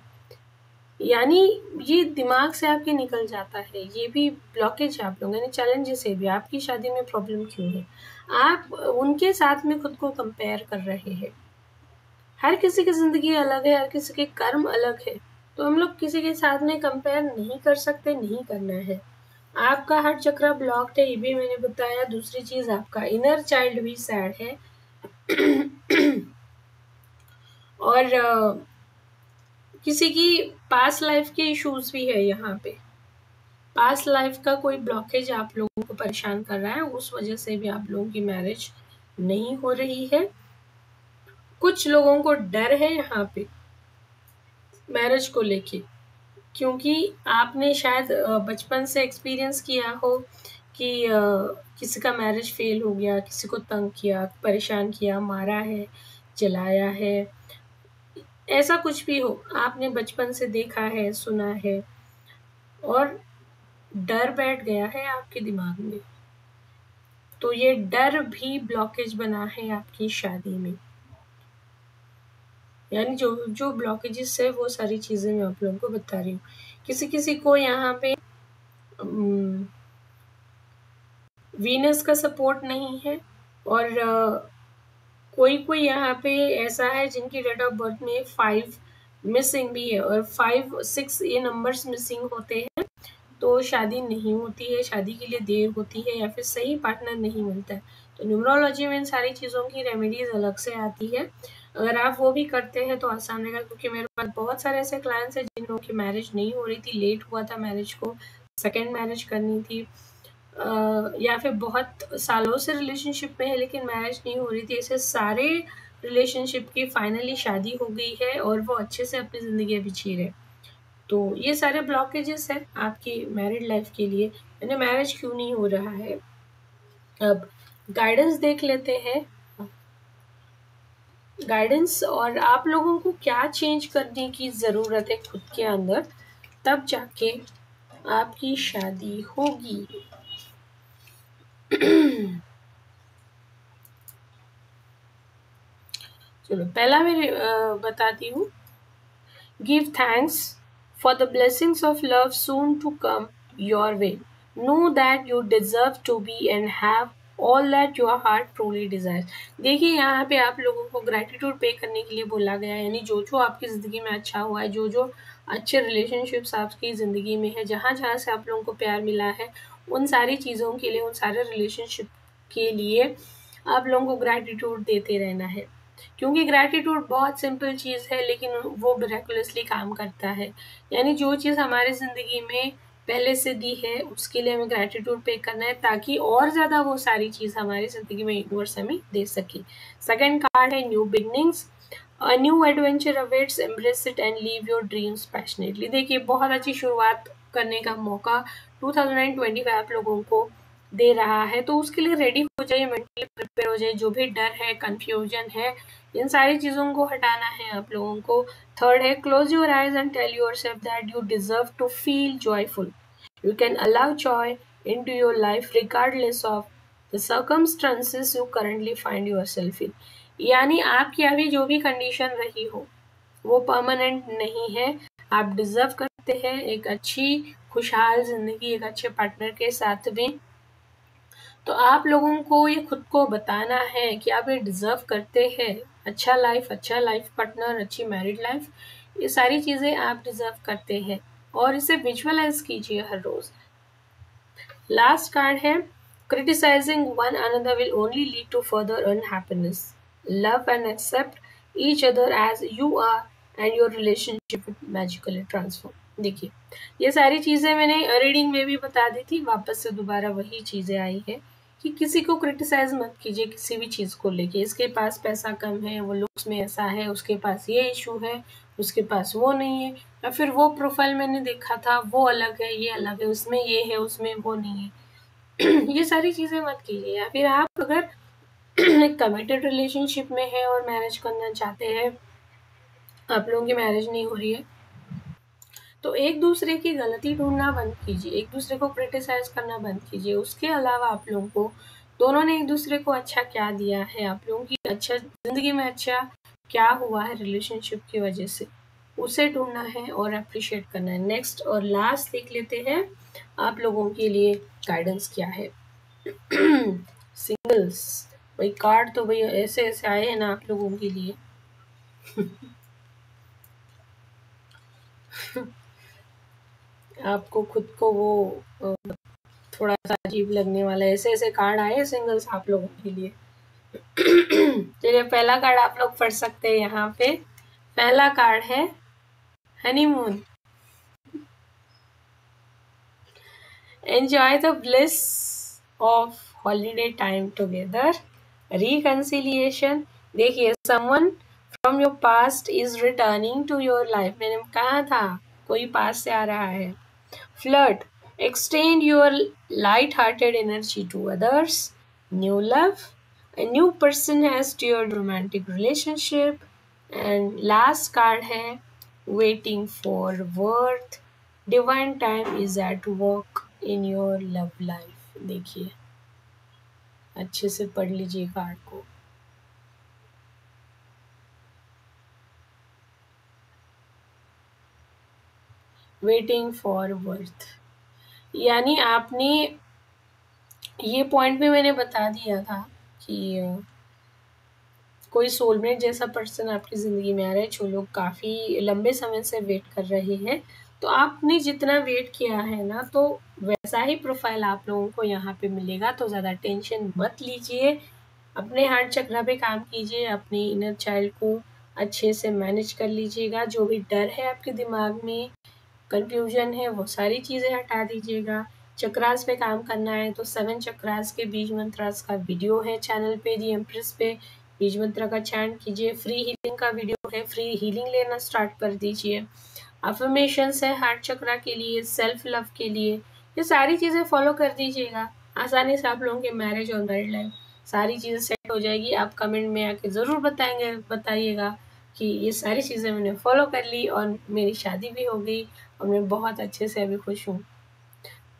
यानी ये दिमाग से आपके निकल जाता है। ये भी ब्लॉकेज है आप लोगों, यानी चैलेंजेस है भी। आपकी शादी में प्रॉब्लम क्यों है? आप उनके साथ में खुद को कंपेयर कर रहे हैं। हर किसी की ज़िंदगी अलग है, हर किसी के कर्म अलग है, तो हम लोग किसी के साथ में कंपेयर नहीं कर सकते, नहीं करना है। आपका हार्ट चक्र ब्लॉक्ड है, ये भी मैंने बताया। दूसरी चीज़, आपका इनर चाइल्ड भी सैड है। और किसी की पास्ट लाइफ के इश्यूज भी है यहाँ पे। पास्ट लाइफ का कोई ब्लॉकेज आप लोगों को परेशान कर रहा है, उस वजह से भी आप लोगों की मैरिज नहीं हो रही है। कुछ लोगों को डर है यहाँ पे मैरिज को लेके, क्योंकि आपने शायद बचपन से एक्सपीरियंस किया हो कि किसी का मैरिज फेल हो गया, किसी को तंग किया, परेशान किया, मारा है, जलाया है, ऐसा कुछ भी हो, आपने बचपन से देखा है, सुना है, और डर बैठ गया है आपके दिमाग में। तो ये डर भी ब्लॉकेज बना है आपकी शादी में। यानी जो जो ब्लॉकेजेस है वो सारी चीज़ें मैं आप लोगों को बता रही हूँ। किसी किसी को यहाँ पे वीनस का सपोर्ट नहीं है, और कोई कोई यहाँ पे ऐसा है जिनकी डेट ऑफ बर्थ में 5 मिसिंग भी है, और 5 6 ये नंबर्स मिसिंग होते हैं, तो शादी नहीं होती है, शादी के लिए देर होती है, या फिर सही पार्टनर नहीं मिलता है। तो न्यूमरोलॉजी में इन सारी चीज़ों की रेमेडीज अलग से आती है। अगर आप वो भी करते हैं तो आसान रहेगा, क्योंकि मेरे पास बहुत सारे ऐसे क्लाइंट्स हैं जिन लोगों की मैरिज नहीं हो रही थी, लेट हुआ था मैरिज को, सेकेंड मैरिज करनी थी, या फिर बहुत सालों से रिलेशनशिप में है लेकिन मैरिज नहीं हो रही थी। ऐसे सारे रिलेशनशिप की फाइनली शादी हो गई है और वो अच्छे से अपनी ज़िंदगी अभी जी रहे। तो ये सारे ब्लॉकेजेस हैं आपकी मैरिड लाइफ के लिए, यानी मैरिज क्यों नहीं हो रहा है। अब गाइडेंस देख लेते हैं, गाइडेंस, और आप लोगों को क्या चेंज करने की ज़रूरत है खुद के अंदर, तब जाके आपकी शादी होगी। चलो पहला मैं बताती हूँ। Give thanks for the blessings of love soon to come your way. Know that you deserve to be and have all that your heart truly desires. देखिए यहाँ पे आप लोगों को ग्रैटिट्यूड पे करने के लिए बोला गया है, यानी जो जो आपकी ज़िंदगी में अच्छा हुआ है, जो जो अच्छे रिलेशनशिप्स आपकी ज़िंदगी में है, जहाँ जहाँ से आप लोगों को प्यार मिला है, उन सारी चीज़ों के लिए, उन सारे रिलेशनशिप के लिए आप लोगों को ग्रैटिट्यूड देते रहना है। क्योंकि ग्रैटिट्यूड बहुत सिंपल चीज़ है लेकिन वो मिरेकुलसली काम करता है। यानी जो चीज़ हमारी ज़िंदगी में पहले से दी है उसके लिए हमें ग्रैटिट्यूड पे करना है, ताकि और ज़्यादा वो सारी चीज़ हमारी ज़िंदगी में यूनिवर्स हमें दे सके। सेकेंड कार्ड है new beginnings. A new adventure awaits, embrace it and leave your dreams passionately. देखिए बहुत अच्छी शुरुआत करने का मौका 2025 आप लोगों को दे रहा है, तो उसके लिए रेडी हो जाइए, मेंटली प्रिपेयर हो जाइए। जो भी डर है, कंफ्यूजन है, इन सारी चीज़ों को हटाना है आप लोगों को। थर्ड है close your eyes and tell yourself that you deserve to feel joyful. You can allow joy into your life regardless of the circumstances you currently find yourself in. यानी आपकी अभी जो भी कंडीशन रही हो वो परमानेंट नहीं है। आप डिजर्व करते हैं एक अच्छी खुशहाल जिंदगी, एक अच्छे पार्टनर के साथ में। तो आप लोगों को ये खुद को बताना है कि आप ये डिजर्व करते हैं। अच्छा लाइफ पार्टनर, अच्छी मैरिड लाइफ, ये सारी चीज़ें आप डिजर्व करते हैं, और इसे विजुअलाइज कीजिए हर रोज। लास्ट कार्ड है criticising one another will only lead to further unhappiness. Love and accept each other as you are and your relationship magically transform. देखिए, ये सारी चीज़ें मैंने रीडिंग में भी बता दी थी, वापस से दोबारा वही चीज़ें आई है कि किसी को क्रिटिसाइज मत कीजिए किसी भी चीज़ को लेके। इसके पास पैसा कम है, वो लुक्स में ऐसा है, उसके पास ये इशू है, उसके पास वो नहीं है, या फिर वो प्रोफाइल मैंने देखा था वो अलग है, ये अलग है, उसमें ये है, उसमें वो नहीं है। ये सारी चीज़ें मत कीजिए। या फिर आप अगर एक कमिटेड रिलेशनशिप में है और मैरिज करना चाहते हैं, आप लोगों की मैरिज नहीं हो रही है, तो एक दूसरे की गलती ढूंढना बंद कीजिए, एक दूसरे को क्रिटिसाइज करना बंद कीजिए। उसके अलावा आप लोगों को दोनों ने एक दूसरे को अच्छा क्या दिया है, आप लोगों की अच्छा जिंदगी में अच्छा क्या हुआ है रिलेशनशिप की वजह से, उसे ढूंढना है और अप्रिशिएट करना है। नेक्स्ट और लास्ट देख लेते हैं आप लोगों के लिए गाइडेंस क्या है। सिंगल्स, भाई कार्ड तो भाई ऐसे ऐसे आए हैं ना आप लोगों के लिए। आपको खुद को वो थोड़ा सा अजीब लगने वाला है, ऐसे ऐसे कार्ड आए सिंगल्स आप लोगों के लिए। चलिए, पहला कार्ड आप लोग पढ़ सकते हैं यहाँ पे। पहला कार्ड है honeymoon. Enjoy the bliss of holiday time together. Reconciliation. देखिए, someone from your past is returning to your life. मैंने कहा था कोई पास से आ रहा है। Flirt. Extend your light-hearted energy to others. New love. A new person has steered romantic relationship. And last card है waiting for worth. Divine time is at work in your love life. देखिए, अच्छे से पढ़ लीजिए कार्ड को। वेटिंग फॉर वर्थ, यानी आपने ये पॉइंट भी मैंने बता दिया था कि कोई सोलमेट जैसा पर्सन आपकी ज़िंदगी में आ रहा है, जो लोग काफ़ी लंबे समय से वेट कर रहे हैं। तो आपने जितना वेट किया है ना, तो वैसा ही प्रोफाइल आप लोगों को यहाँ पे मिलेगा। तो ज़्यादा टेंशन मत लीजिए, अपने हार्ट चक्र पे काम कीजिए, अपनी इनर चाइल्ड को अच्छे से मैनेज कर लीजिएगा। जो भी डर है आपके दिमाग में, कंफ्यूजन है, वो सारी चीज़ें हटा दीजिएगा। चक्रास पे काम करना है तो 7 चक्रास के बीज मंत्रास का वीडियो है चैनल पे, दी एम्प्रेस पे। बीज मंत्र का चैंट कीजिए। फ्री हीलिंग का वीडियो है, फ्री हीलिंग लेना स्टार्ट कर दीजिए। अफर्मेशंस है हार्ट चक्रा के लिए, सेल्फ लव के लिए। ये सारी चीज़ें फॉलो कर दीजिएगा, आसानी से आप लोगों के मैरिज और मैरिड लाइफ सारी चीज़ें सेट हो जाएगी। आप कमेंट में आके ज़रूर बताइएगा कि ये सारी चीज़ें मैंने फॉलो कर ली और मेरी शादी भी हो गई और मैं बहुत अच्छे से अभी खुश हूँ।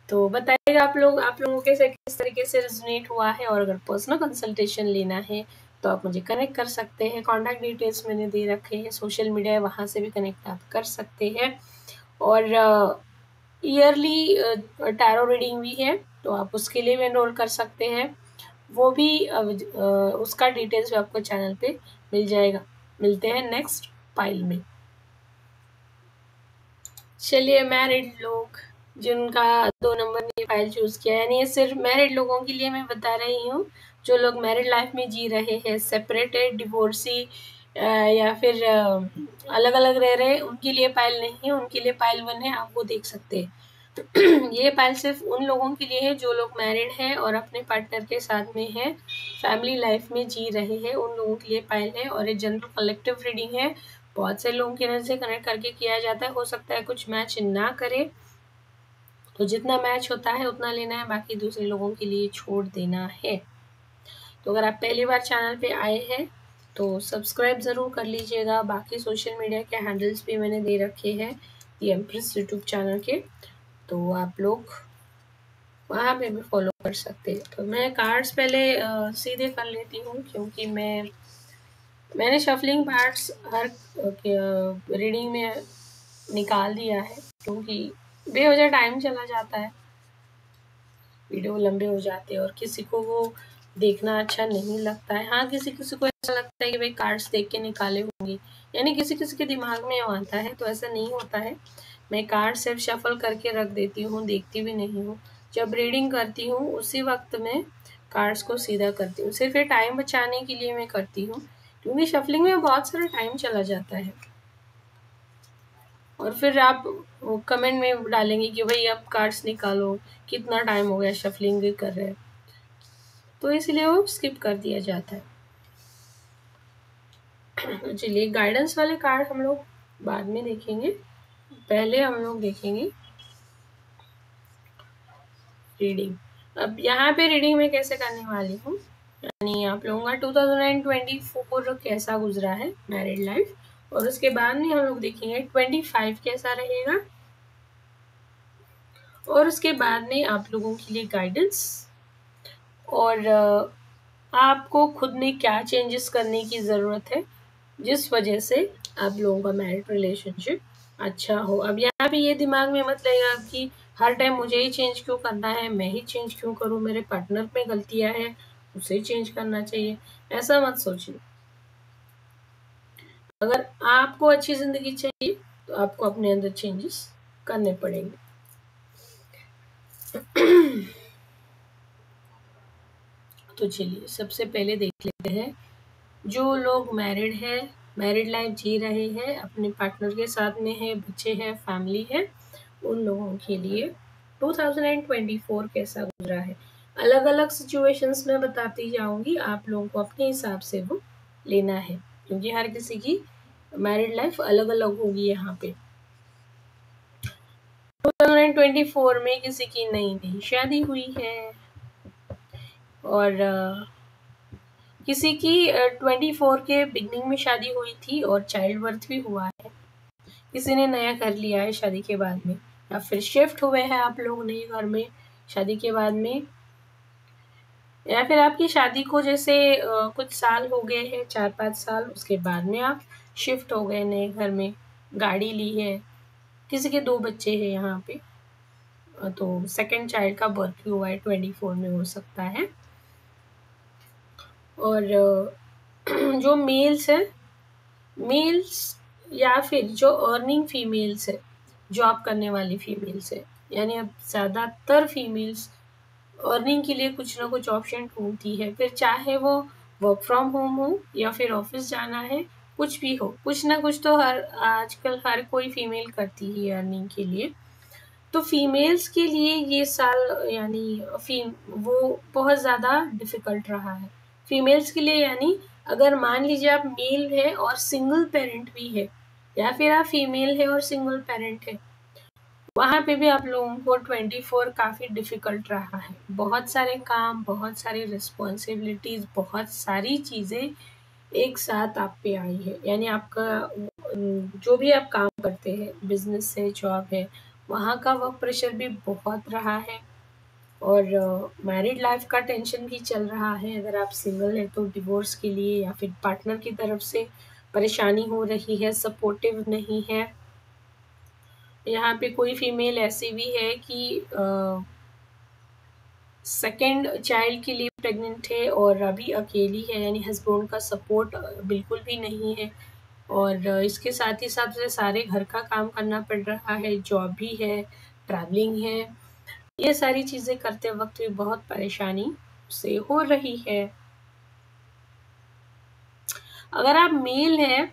तो बताइएगा आप लोगों के से किस तरीके से रेजोनेट हुआ है। और अगर पर्सनल कंसल्टेशन लेना है तो आप मुझे कनेक्ट कर सकते हैं। कॉन्टैक्ट डिटेल्स मैंने दे रखे हैं, सोशल मीडिया है, वहाँ से भी कनेक्ट आप कर सकते हैं। और ईयरली टैरो रीडिंग भी है, तो आप उसके लिए भी एनरोल कर सकते हैं। वो भी उसका डिटेल्स भी आपको चैनल पे मिल जाएगा। मिलते हैं नेक्स्ट पाइल में। चलिए, मैरिड लोग जिनका 2 नंबर ने फाइल चूज़ किया, यानी ये सिर्फ मैरिड लोगों के लिए मैं बता रही हूँ। जो लोग मैरिड लाइफ में जी रहे हैं, सेपरेटेड, डिवोर्सी या फिर अलग अलग रह रहे हैं, उनके लिए फाइल नहीं है। उनके लिए फाइल 1 है, आप वो देख सकते हैं। ये फाइल सिर्फ उन लोगों के लिए है जो लोग मैरिड हैं और अपने पार्टनर के साथ में है, फैमिली लाइफ में जी रहे हैं, उन लोगों के लिए फाइल है। और ये जनरल कलेक्टिव रीडिंग है, बहुत से लोगों की एनर्जी से कनेक्ट करके किया जाता है। हो सकता है कुछ मैच ना करे, तो जितना मैच होता है उतना लेना है, बाकी दूसरे लोगों के लिए छोड़ देना है। तो अगर आप पहली बार चैनल पे आए हैं तो सब्सक्राइब ज़रूर कर लीजिएगा। बाकी सोशल मीडिया के हैंडल्स भी मैंने दे रखे हैं दी एम्प्रेस यूट्यूब चैनल के, तो आप लोग वहाँ पे भी फॉलो कर सकते हैं। तो मैं कार्ड्स पहले सीधे कर लेती हूँ, क्योंकि मैंने शफलिंग पार्ट्स हर रीडिंग में निकाल दिया है, क्योंकि बेवजह टाइम चला जाता है, वीडियो लंबे हो जाते हैं और किसी को वो देखना अच्छा नहीं लगता है। हाँ, किसी किसी को ऐसा लगता है कि भाई कार्ड्स देख के निकाले होंगे, यानी किसी किसी के दिमाग में आता है, तो ऐसा नहीं होता है। मैं कार्ड सिर्फ शफल करके रख देती हूँ, देखती भी नहीं हूँ। जब रीडिंग करती हूँ उसी वक्त में कार्ड्स को सीधा करती हूँ, सिर्फ ये टाइम बचाने के लिए मैं करती हूँ, क्योंकि शफलिंग में बहुत सारा टाइम चला जाता है। और फिर आप कमेंट में डालेंगे कि भाई अब कार्ड्स निकालो, कितना टाइम हो गया शफलिंग कर रहे हैं, तो इसलिए वो स्किप कर दिया जाता है। चलिए गाइडेंस वाले कार्ड हम लोग बाद में देखेंगे, पहले हम लोग देखेंगे रीडिंग। अब यहाँ पे रीडिंग में कैसे करने वाली हूँ, यानी आप लोगों का 2024 कैसा गुजरा है मैरिड लाइफ, और उसके बाद में हम लोग देखेंगे 25 कैसा रहेगा, और उसके बाद में आप लोगों के लिए गाइडेंस, और आपको खुद में क्या चेंजेस करने की ज़रूरत है जिस वजह से आप लोगों का मैरिड रिलेशनशिप अच्छा हो। अब यहाँ पे ये दिमाग में मत लगेगा कि हर टाइम मुझे ही चेंज क्यों करना है, मैं ही चेंज क्यों करूँ, मेरे पार्टनर में गलतियाँ हैं उसे चेंज करना चाहिए, ऐसा मत सोचिए। अगर आपको अच्छी ज़िंदगी चाहिए तो आपको अपने अंदर चेंजेस करने पड़ेंगे। तो चलिए सबसे पहले देख लेते हैं, जो लोग मैरिड है, मैरिड लाइफ जी रहे हैं, अपने पार्टनर के साथ में है, बच्चे हैं, फैमिली है, उन लोगों के लिए 2024 कैसा गुजरा है। अलग अलग सिचुएशंस में बताती जाऊंगी, आप लोगों को अपने हिसाब से वो लेना है, क्योंकि हर किसी की मैरिड लाइफ अलग अलग होगी। यहाँ पे 2024 में किसी की नई नई शादी हुई है, और किसी की 24 के बिगनिंग में शादी हुई थी और चाइल्ड बर्थ भी हुआ है, किसी ने नया कर लिया है शादी के बाद में, या फिर शिफ्ट हुए हैं आप लोग नए घर में शादी के बाद में, या फिर आपकी शादी को जैसे कुछ साल हो गए हैं, 4-5 साल, उसके बाद में आप शिफ्ट हो गए नए घर में, गाड़ी ली है, किसी के 2 बच्चे हैं यहाँ पे, तो सेकंड चाइल्ड का बर्थ भी हुआ है 24 में, हो सकता है। और जो मेल्स है, मेल्स या फिर जो अर्निंग फीमेल्स है, जॉब करने वाली फीमेल्स है, यानी अब ज़्यादातर फीमेल्स अर्निंग के लिए कुछ ना कुछ ऑप्शन ढूंढती है, फिर चाहे वो वर्क फ्रॉम होम हो या फिर ऑफिस जाना है, कुछ भी हो, कुछ ना कुछ तो आजकल हर कोई फीमेल करती ही है अर्निंग के लिए। तो फीमेल्स के लिए ये साल यानी वो बहुत ज़्यादा डिफ़िकल्ट रहा है फीमेल्स के लिए। यानी अगर मान लीजिए आप मेल है और सिंगल पेरेंट भी है, या फिर आप फीमेल है और सिंगल पेरेंट है, वहाँ पे भी आप लोगों को 24 काफ़ी डिफ़िकल्ट रहा है। बहुत सारे काम, बहुत सारी रिस्पॉन्सिबिलिटीज़, बहुत सारी चीज़ें एक साथ आप पे आई है, यानी आपका जो भी आप काम करते हैं, बिजनेस है, जॉब है, वहाँ का वर्क प्रेशर भी बहुत रहा है, और मैरिड लाइफ का टेंशन भी चल रहा है। अगर आप सिंगल है तो डिवोर्स के लिए या फिर पार्टनर की तरफ से परेशानी हो रही है, सपोर्टिव नहीं है। यहाँ पे कोई फीमेल ऐसी भी है कि सेकेंड चाइल्ड के लिए प्रेग्नेंट है और अभी अकेली है, यानी हस्बैंड का सपोर्ट बिल्कुल भी नहीं है, और इसके साथ ही साथ उसे सारे घर का काम करना पड़ रहा है, जॉब भी है, ट्रैवलिंग है, ये सारी चीज़ें करते वक्त भी बहुत परेशानी से हो रही है। अगर आप मेल हैं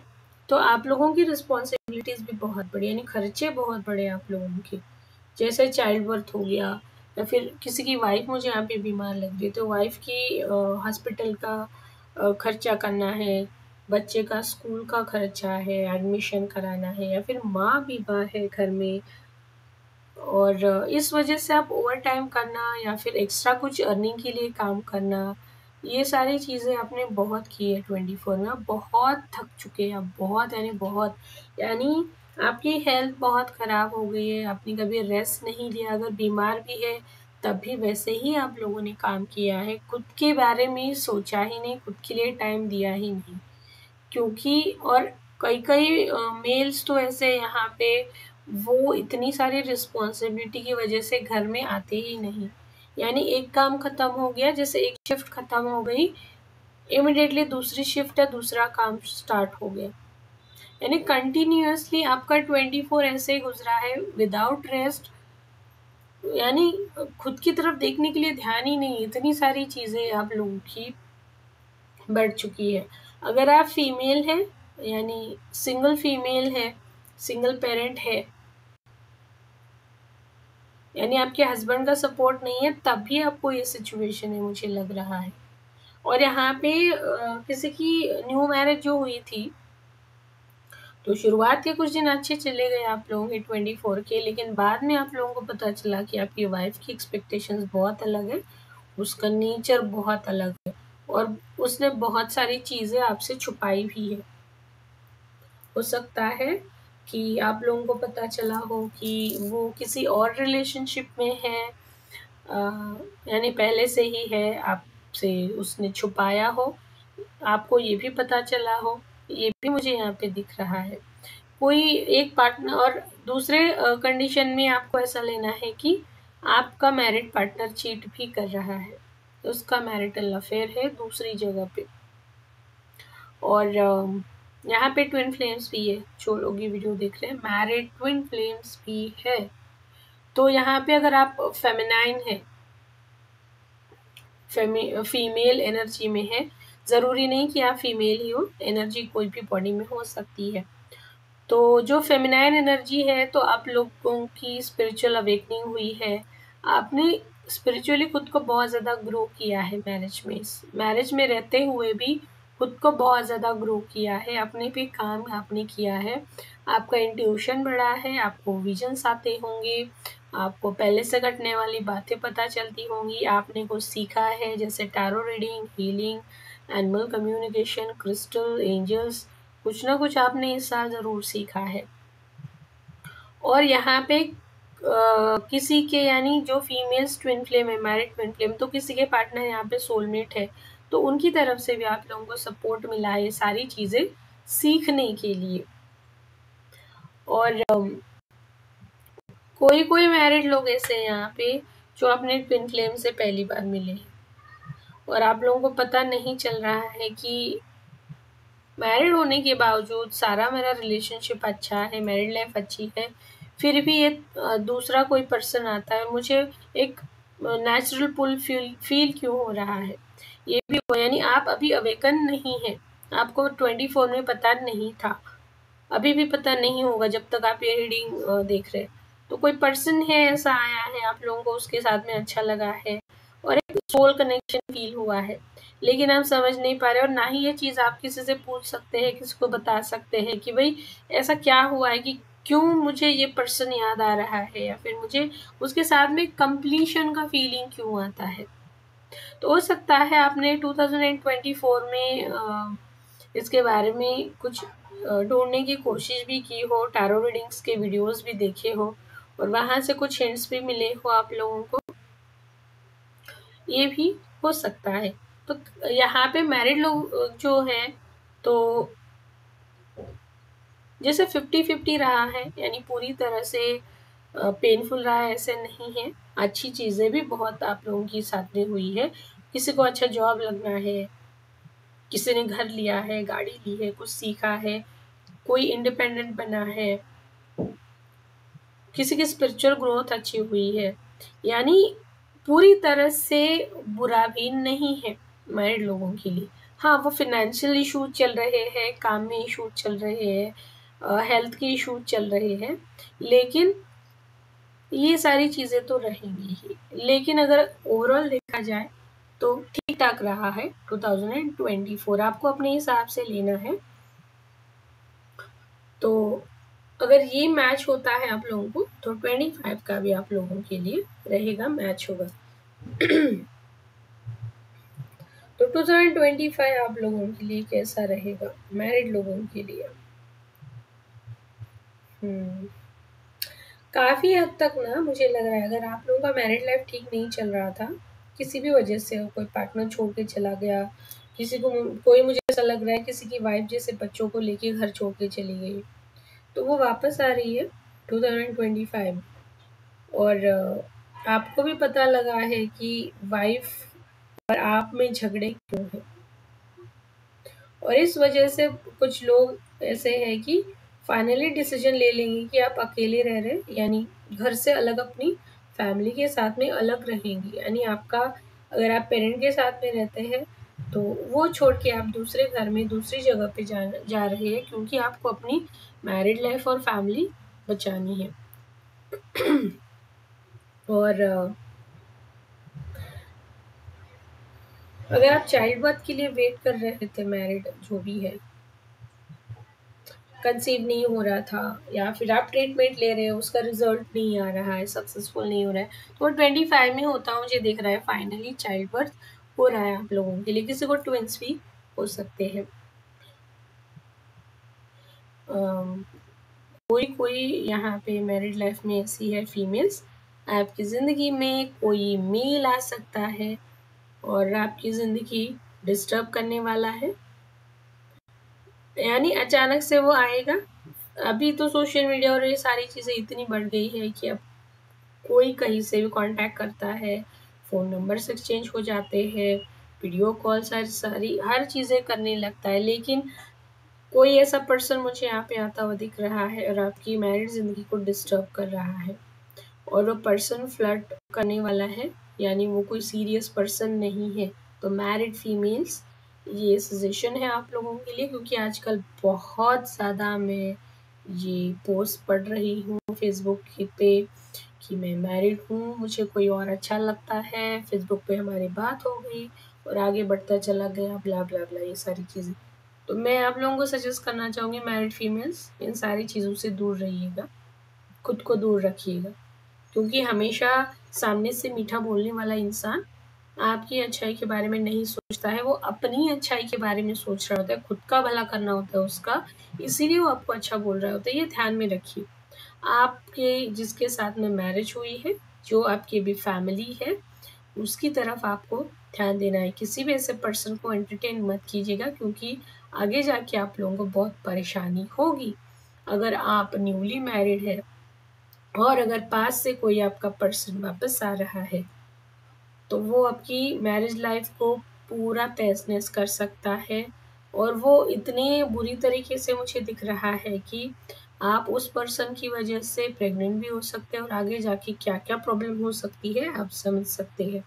तो आप लोगों की रिस्पॉन्सिबिलिटीज़ भी बहुत बड़ी, यानी खर्चे बहुत बड़े आप लोगों के, जैसे चाइल्ड बर्थ हो गया, या फिर किसी की वाइफ मुझे यहाँ पे बीमार लग रही है तो वाइफ की हॉस्पिटल का खर्चा करना है, बच्चे का स्कूल का खर्चा है, एडमिशन कराना है, या फिर माँ बीमार है घर में, और इस वजह से आप ओवर टाइम करना या फिर एक्स्ट्रा कुछ अर्निंग के लिए काम करना, ये सारी चीज़ें आपने बहुत की है 24 में, आप बहुत थक चुके हैं, आप बहुत यानी बहुत, यानी आपकी हेल्थ बहुत ख़राब हो गई है, आपने कभी रेस्ट नहीं लिया, अगर बीमार भी है तब भी वैसे ही आप लोगों ने काम किया है, खुद के बारे में सोचा ही नहीं, खुद के लिए टाइम दिया ही नहीं, क्योंकि और कई कई मेल्स तो ऐसे यहाँ पे वो इतनी सारी रिस्पॉन्सिबिलिटी की वजह से घर में आते ही नहीं, यानी एक काम ख़त्म हो गया, जैसे एक शिफ्ट ख़त्म हो गई, इमिडिएटली दूसरी शिफ्ट या दूसरा काम स्टार्ट हो गया, यानी कंटिन्यूअसली आपका 24 ऐसे ही गुजरा है विदाउट रेस्ट, यानी खुद की तरफ देखने के लिए ध्यान ही नहीं, इतनी सारी चीज़ें आप लोगों की बढ़ चुकी है। अगर आप फीमेल हैं, यानी सिंगल फीमेल है, सिंगल पेरेंट है, यानी आपके हस्बैंड का सपोर्ट नहीं है, तब भी आपको ये सिचुएशन है, मुझे लग रहा है। और यहाँ पे किसी की न्यू मैरिज जो हुई थी, तो शुरुआत के कुछ दिन अच्छे चले गए आप लोगों के 24 के, लेकिन बाद में आप लोगों को पता चला कि आपकी वाइफ की एक्सपेक्टेशंस बहुत अलग है, उसका नेचर बहुत अलग है, और उसने बहुत सारी चीज़ें आपसे छुपाई भी है। हो सकता है कि आप लोगों को पता चला हो कि वो किसी और रिलेशनशिप में है, यानी पहले से ही है, आपसे उसने छुपाया हो, आपको ये भी पता चला हो, ये भी मुझे यहाँ पे दिख रहा है। कोई एक पार्टनर, और दूसरे कंडीशन में आपको ऐसा लेना है कि आपका मैरिड पार्टनर चीट भी कर रहा है, उसका मैरिटल अफेयर है दूसरी जगह पे। और यहाँ पे ट्विन फ्लेम्स भी है, जो लोग ये वीडियो देख रहे हैं, मैरिड ट्विन फ्लेम्स भी है। तो यहाँ पे अगर आप फेमिनाइन है, फीमेल एनर्जी में है, ज़रूरी नहीं कि आप फीमेल ही हो, एनर्जी कोई भी बॉडी में हो सकती है। तो जो फेमिनाइन एनर्जी है, तो आप लोगों की स्पिरिचुअल अवेकनिंग हुई है, आपने स्पिरिचुअली खुद को बहुत ज़्यादा ग्रो किया है मैरिज में रहते हुए भी खुद को बहुत ज़्यादा ग्रो किया है, अपने पे काम आपने किया है, आपका इंट्यूशन बढ़ा है, आपको विजन्स आते होंगे, आपको पहले से घटने वाली बातें पता चलती होंगी, आपने कुछ सीखा है, जैसे tarot reading, healing, animal communication, crystal, angels, कुछ ना कुछ आपने इस साल ज़रूर सीखा है। और यहाँ पे किसी के, यानी जो फीमेल्स ट्विन फ्लेम है, मैरिड ट्विन फ्लेम, तो किसी के पार्टनर यहाँ पे सोलमेट है, तो उनकी तरफ से भी आप लोगों को सपोर्ट मिला है ये सारी चीज़ें सीखने के लिए। और कोई कोई मैरिड लोग ऐसे हैं यहाँ पे जो अपने ट्विन फ्लेम से पहली बार मिले हैं, और आप लोगों को पता नहीं चल रहा है कि मैरिड होने के बावजूद सारा मेरा रिलेशनशिप अच्छा है, मैरिड लाइफ अच्छी है, फिर भी ये दूसरा कोई पर्सन आता है, मुझे एक नेचुरल पुल फील क्यों हो रहा है, ये भी हो, यानी आप अभी अवेकन नहीं है, आपको 24 में पता नहीं था, अभी भी पता नहीं होगा जब तक आप ये रीडिंग देख रहे हैं। तो कोई पर्सन है ऐसा आया है, आप लोगों को उसके साथ में अच्छा लगा है, और एक सोल कनेक्शन फील हुआ है, लेकिन आप समझ नहीं पा रहे, और ना ही ये चीज़ आप किसी से पूछ सकते हैं, किसी को बता सकते हैं कि भाई ऐसा क्या हुआ है, कि क्यों मुझे ये पर्सन याद आ रहा है, या फिर मुझे उसके साथ में कंप्लीशन का फीलिंग क्यों आता है। तो हो सकता है आपने 2024 में इसके बारे में कुछ ढूंढने की कोशिश भी की हो, टैरो रीडिंग्स के वीडियोस भी देखे हो, और वहाँ से कुछ हिंट्स भी मिले हो आप लोगों को, ये भी हो सकता है। तो यहाँ पे मैरिड लोग जो हैं, तो जैसे 50-50 रहा है, यानी पूरी तरह से पेनफुल रहा है ऐसे नहीं है, अच्छी चीज़ें भी बहुत आप लोगों की साथ में हुई है, किसी को अच्छा जॉब लगना है, किसी ने घर लिया है, गाड़ी ली है, कुछ सीखा है, कोई इंडिपेंडेंट बना है, किसी की स्पिरिचुअल ग्रोथ अच्छी हुई है, यानी पूरी तरह से बुरा भी नहीं है मैरिड लोगों के लिए। हाँ, वो फाइनेंशियल इशू चल रहे हैं, काम में इशू चल रहे हैं, हेल्थ के इशू चल रहे हैं, लेकिन ये सारी चीज़ें तो रहेंगी ही। लेकिन अगर ओवरऑल देखा जाए तो ठीक ठाक रहा है 2024, आपको अपने हिसाब से लेना है। तो अगर ये मैच होता है आप लोगों को, तो 25 का भी आप लोगों के लिए रहेगा, मैच होगा। तो 2025 आप लोगों के लिए कैसा रहेगा, मैरिड लोगों के लिए? काफ़ी हद तक ना मुझे लग रहा है, अगर आप लोगों का मैरिड लाइफ ठीक नहीं चल रहा था, किसी भी वजह से हो, कोई पार्टनर छोड़ के चला गया, किसी को कोई, मुझे ऐसा लग रहा है किसी की वाइफ जैसे बच्चों को लेके घर छोड़ के चली गई, तो वो वापस आ रही है 2025। और आपको भी पता लगा है कि वाइफ और आप में झगड़े क्यों हैं, और इस वजह से कुछ लोग ऐसे हैं कि फाइनली डिसीजन ले लेंगे कि आप अकेले रह रहे, यानी घर से अलग अपनी फैमिली के साथ में अलग रहेंगी, यानी आपका, अगर आप पेरेंट के साथ में रहते हैं तो वो छोड़ के आप दूसरे घर में दूसरी जगह पे जा रहे हैं, क्योंकि आपको अपनी मैरिड लाइफ और फैमिली बचानी है। और अगर आप चाइल्ड बर्थ के लिए वेट कर रहे थे, मैरिड जो भी है, कंसीव नहीं हो रहा था, या फिर आप ट्रीटमेंट ले रहे हो उसका रिजल्ट नहीं आ रहा है, सक्सेसफुल नहीं हो रहा है, तो 25 में होता मुझे दिख रहा है फाइनली चाइल्ड बर्थ हो रहा है आप लोगों के लिए। किसी को ट्विंस भी हो सकते हैं। कोई कोई यहाँ पे मैरिड लाइफ में ऐसी है फीमेल्स, आपकी ज़िंदगी में कोई मेल आ सकता है और आपकी ज़िंदगी डिस्टर्ब करने वाला है, यानी अचानक से वो आएगा। अभी तो सोशल मीडिया और ये सारी चीज़ें इतनी बढ़ गई है कि अब कोई कहीं से भी कांटेक्ट करता है, फ़ोन नंबर्स एक्सचेंज हो जाते हैं, वीडियो कॉल सारी हर चीज़ें करने लगता है। लेकिन कोई ऐसा पर्सन मुझे यहाँ पे आता हुआ दिख रहा है और आपकी मैरिड ज़िंदगी को डिस्टर्ब कर रहा है, और वो पर्सन फ्लर्ट करने वाला है, यानी वो कोई सीरियस पर्सन नहीं है। तो मैरिड फीमेल्स, ये सजेशन है आप लोगों के लिए, क्योंकि आजकल बहुत ज़्यादा मैं ये पोस्ट पढ़ रही हूँ फेसबुक पे कि मैं मैरिड हूँ, मुझे कोई और अच्छा लगता है, फेसबुक पे हमारी बात हो गई और आगे बढ़ता चला गया, ब्ला ब्ला ब्ला, ये सारी चीज़ें। तो मैं आप लोगों को सजेस्ट करना चाहूँगी, मैरिड फीमेल्स इन सारी चीज़ों से दूर रहिएगा, खुद को दूर रखिएगा, क्योंकि हमेशा सामने से मीठा बोलने वाला इंसान आपकी अच्छाई के बारे में नहीं सोचता है, वो अपनी अच्छाई के बारे में सोच रहा होता है, खुद का भला करना होता है उसका, इसीलिए वो आपको अच्छा बोल रहा होता है। ये ध्यान में रखिए। आपके जिसके साथ में मैरिज हुई है, जो आपकी भी फैमिली है, उसकी तरफ आपको ध्यान देना है। किसी भी ऐसे पर्सन को एंटरटेन मत कीजिएगा, क्योंकि आगे जाके आप लोगों को बहुत परेशानी होगी। अगर आप न्यूली मैरिड है और अगर पास से कोई आपका पर्सन वापस आ रहा है, तो वो आपकी मैरिज लाइफ को पूरा तहस-नहस कर सकता है, और वो इतने बुरी तरीके से मुझे दिख रहा है कि आप उस पर्सन की वजह से प्रेग्नेंट भी हो सकते हैं, और आगे जाके क्या-क्या प्रॉब्लम हो सकती है आप समझ सकते हैं।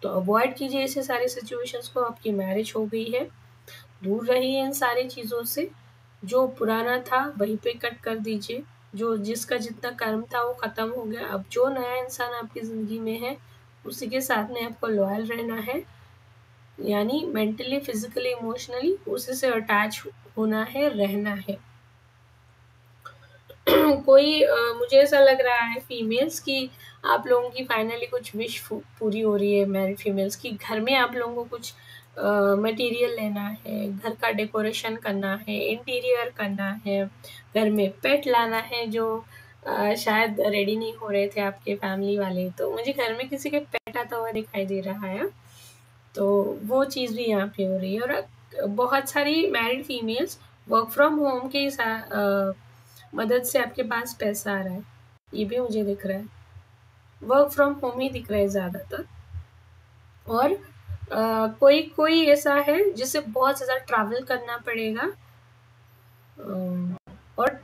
तो अवॉइड कीजिए ऐसे सारे सिचुएशंस को। आपकी मैरिज हो गई है, दूर रहिए इन सारी चीज़ों से। जो पुराना था वहीं पे कट कर दीजिए, जो जिसका जितना कर्म था वो ख़त्म हो गया। अब जो नया इंसान आपकी ज़िंदगी में है, उसी के साथ में आपको लॉयल रहना है, यानी मेंटली, फिज़िकली, इमोशनली उसी से अटैच होना है, रहना है। कोई मुझे ऐसा लग रहा है फीमेल्स की आप लोगों की फाइनली कुछ विश पूरी हो रही है, मैरिड फीमेल्स की। घर में आप लोगों को कुछ मटेरियल लेना है, घर का डेकोरेशन करना है, इंटीरियर करना है, घर में पेट लाना है, जो शायद रेडी नहीं हो रहे थे आपके फैमिली वाले। तो मुझे घर में किसी के पेट आता हुआ दिखाई दे रहा है, तो वो चीज़ भी यहाँ पे हो रही है। और बहुत सारी married females work from home के मदद से आपके पास पैसा आ रहा है, ये भी मुझे दिख रहा है। वर्क फ्रॉम होम ही दिख रहा है ज़्यादातर। और कोई कोई ऐसा है जिसे बहुत ज़्यादा ट्रैवल करना पड़ेगा, और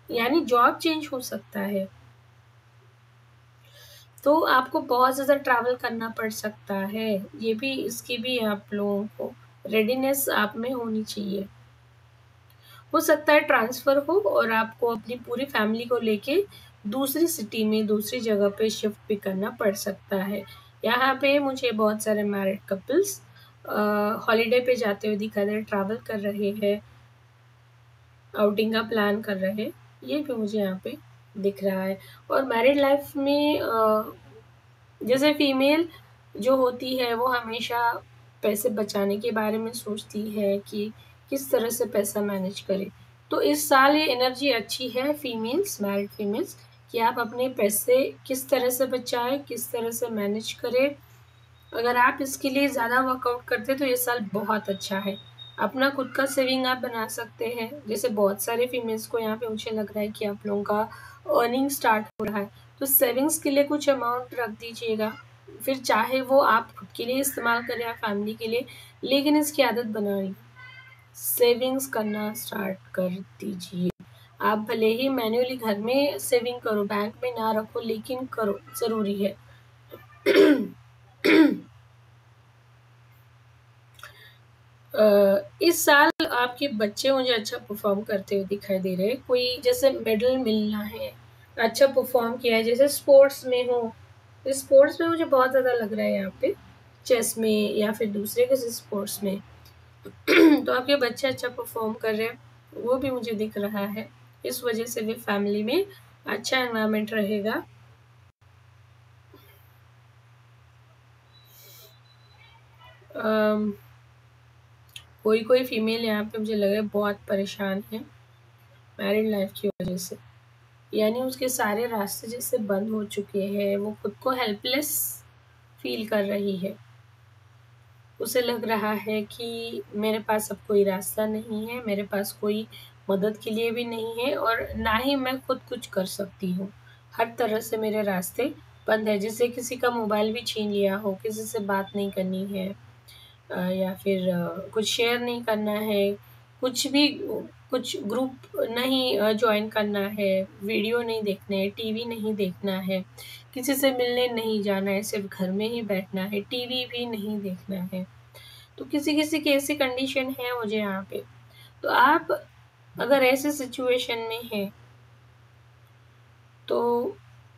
यानी जॉब चेंज हो सकता है, तो आपको बहुत ज़्यादा ट्रैवल करना पड़ सकता है। ये भी, इसकी भी आप लोगों को रेडीनेस आप में होनी चाहिए। हो सकता है ट्रांसफ़र हो और आपको अपनी पूरी फैमिली को लेके दूसरी सिटी में, दूसरी जगह पे शिफ्ट भी करना पड़ सकता है। यहाँ पे मुझे बहुत सारे मैरिड कपल्स हॉलिडे पे जाते हुए दिखा दे रहे, ट्रैवल कर रहे हैं, आउटिंग का प्लान कर रहे हैं, ये भी मुझे यहाँ पे दिख रहा है। और मैरिड लाइफ में जैसे फीमेल जो होती है वो हमेशा पैसे बचाने के बारे में सोचती है कि किस तरह से पैसा मैनेज करे। तो इस साल ये एनर्जी अच्छी है फीमेल्स, मैरिड फीमेल्स, कि आप अपने पैसे किस तरह से बचाएं, किस तरह से मैनेज करें। अगर आप इसके लिए ज़्यादा वर्कआउट करते हैं तो ये साल बहुत अच्छा है। अपना खुद का सेविंग आप बना सकते हैं। जैसे बहुत सारे फीमेल्स को यहाँ पे मुझे लग रहा है कि आप लोगों का अर्निंग स्टार्ट हो रहा है, तो सेविंग्स के लिए कुछ अमाउंट रख दीजिएगा। फिर चाहे वो आप खुद के लिए इस्तेमाल करें या फैमिली के लिए, लेकिन इसकी आदत बनाइए, सेविंग्स करना स्टार्ट कर दीजिए। आप भले ही मैन्युअली घर में सेविंग करो, बैंक में ना रखो, लेकिन करो, ज़रूरी है। इस साल आपके बच्चे मुझे अच्छा परफॉर्म करते हुए दिखाई दे रहे हैं, कोई जैसे मेडल मिलना है, अच्छा परफॉर्म किया है, जैसे स्पोर्ट्स में हो, स्पोर्ट्स में मुझे बहुत ज़्यादा लग रहा है यहाँ पे, चेस में या फिर दूसरे किसी स्पोर्ट्स में तो आपके बच्चे अच्छा परफॉर्म कर रहे हैं वो भी मुझे दिख रहा है। इस वजह से भी फैमिली में अच्छा एनवायरनमेंट रहेगा। कोई कोई फीमेल यहाँ पे मुझे लग रहा है बहुत परेशान है मैरिड लाइफ की वजह से, यानी उसके सारे रास्ते जैसे बंद हो चुके हैं, वो खुद को हेल्पलेस फील कर रही है। उसे लग रहा है कि मेरे पास अब कोई रास्ता नहीं है, मेरे पास कोई मदद के लिए भी नहीं है और ना ही मैं खुद कुछ कर सकती हूँ। हर तरह से मेरे रास्ते बंद है, जैसे किसी का मोबाइल भी छीन लिया हो, किसी से बात नहीं करनी है, या फिर कुछ शेयर नहीं करना है, कुछ भी, कुछ ग्रुप नहीं ज्वाइन करना है, वीडियो नहीं देखने हैं, टीवी नहीं देखना है, किसी से मिलने नहीं जाना है, सिर्फ घर में ही बैठना है, टीवी भी नहीं देखना है। तो किसी किसी की ऐसी कंडीशन है मुझे यहाँ पे। तो आप अगर ऐसे सिचुएशन में हैं तो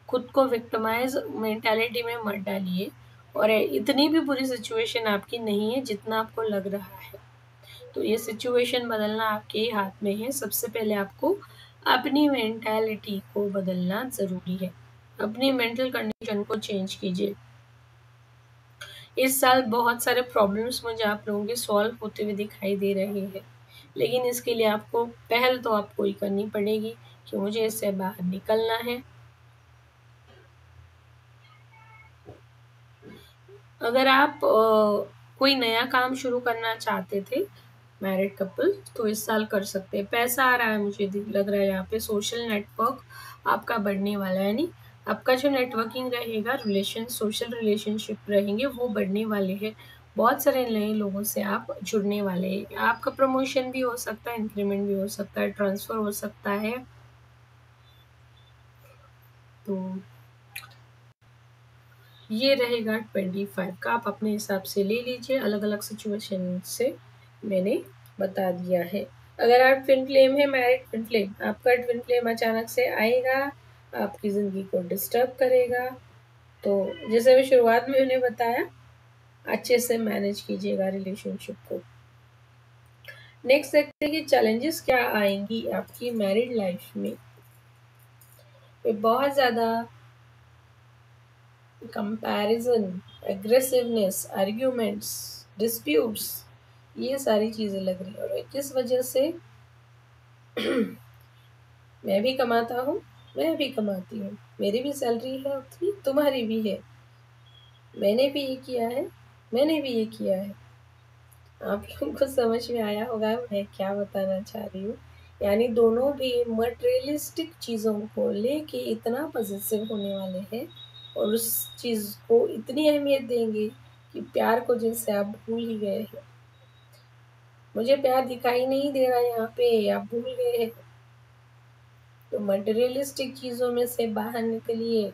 खुद को विक्टिमाइज मेंटालिटी में मत डालिए, और इतनी भी बुरी सिचुएशन आपकी नहीं है जितना आपको लग रहा है। तो ये सिचुएशन बदलना आपके ही हाथ में है। सबसे पहले आपको अपनी मेंटालिटी को बदलना ज़रूरी है, अपनी मेंटल कंडीशन को चेंज कीजिए। इस साल बहुत सारे प्रॉब्लम्स मुझे आप लोगों के सॉल्व होते हुए दिखाई दे रहे हैं, लेकिन इसके लिए आपको पहल तो आपको ही करनी पड़ेगी कि मुझे इससे बाहर निकलना है। अगर आप कोई नया काम शुरू करना चाहते थे मैरिड कपल, तो इस साल कर सकते हैं। पैसा आ रहा है, मुझे लग रहा है यहाँ पे सोशल नेटवर्क आपका बढ़ने वाला है, यानी आपका जो नेटवर्किंग रहेगा, सोशल रिलेशनशिप रहेंगे वो बढ़ने वाले हैं। बहुत सारे नए लोगों से आप जुड़ने वाले हैं। आपका प्रमोशन भी हो सकता है, इंक्रीमेंट भी हो सकता है, ट्रांसफ़र हो सकता है। तो ये रहेगा 25 का, आप अपने हिसाब से ले लीजिए, अलग अलग सिचुएशन से मैंने बता दिया है। अगर आप ट्विन फ्लेम है, मैरिड ट्विन फ्लेम, आपका ट्विन फ्लेम अचानक से आएगा, आपकी ज़िंदगी को डिस्टर्ब करेगा, तो जैसे मैं शुरुआत में उन्हें बताया, अच्छे से मैनेज कीजिएगा रिलेशनशिप को। नेक्स्ट देखते हैं कि चैलेंजेस क्या आएंगी आपकी मैरिड लाइफ में। तो बहुत ज़्यादा कंपैरिजन, एग्रेसिवनेस, आर्ग्यूमेंट्स, डिस्प्यूट्स, ये सारी चीज़ें लग रही है। और किस वजह से मैं भी कमाता हूँ, मैं भी कमाती हूँ, मेरी भी सैलरी है उतनी, तुम्हारी भी है, मैंने भी ये किया है, मैंने भी ये किया है। आप लोगों को समझ में आया होगा मैं क्या बताना चाह रही हूँ। यानी दोनों भी मटेरियलिस्टिक चीज़ों को लेके इतना पॉसेसिव होने वाले हैं और उस चीज़ को इतनी अहमियत देंगे कि प्यार को जैसे आप भूल ही गए हैं। मुझे प्यार दिखाई नहीं दे रहा यहाँ पे, आप भूल गए हैं। तो मटेरियलिस्टिक चीज़ों में से बाहर निकलिए।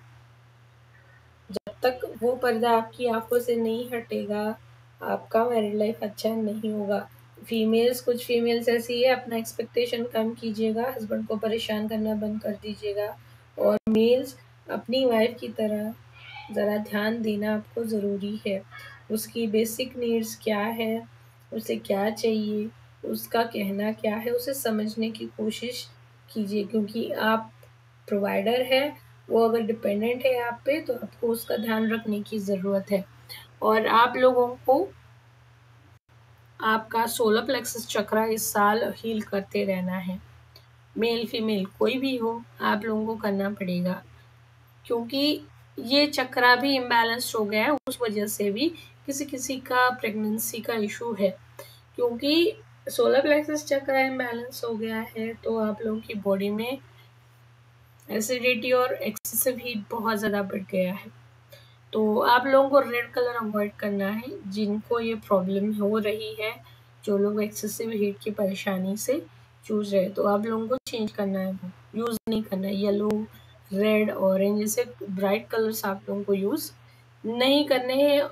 जब तक वो पर्दा आपकी आंखों से नहीं हटेगा, आपका मैरिड लाइफ अच्छा नहीं होगा। कुछ फीमेल्स ऐसी है, अपना एक्सपेक्टेशन कम कीजिएगा, हस्बैंड को परेशान करना बंद कर दीजिएगा, और मेल्स अपनी वाइफ की तरह ज़रा ध्यान देना आपको ज़रूरी है। उसकी बेसिक नीड्स क्या है, उसे क्या चाहिए, उसका कहना क्या है, उसे समझने की कोशिश कीजिए, क्योंकि आप प्रोवाइडर है, वो अगर डिपेंडेंट है आप पे, तो आपको उसका ध्यान रखने की ज़रूरत है। और आप लोगों को आपका सोलर प्लेक्सस चक्रा इस साल हील करते रहना है। मेल फीमेल कोई भी हो, आप लोगों को करना पड़ेगा, क्योंकि ये चक्रा भी इम्बैलेंस्ड हो गया है। उस वजह से भी किसी किसी का प्रेगनेंसी का इशू है, क्योंकि सोलर प्लेक्सस चक्रा इम्बैलेंस हो गया है, तो आप लोगों की बॉडी में एसिडिटी और एक्सेसिव हीट बहुत ज़्यादा बढ़ गया है। तो आप लोगों को रेड कलर अवॉइड करना है, जिनको ये प्रॉब्लम हो रही है, जो लोग एक्सेसिव हीट की परेशानी से जूझ रहे हैं, तो आप लोगों को चेंज करना है, वो यूज़ नहीं करना है। येलो, रेड, ऑरेंज जैसे ब्राइट कलर्स आप लोगों को यूज़ नहीं करने हैं।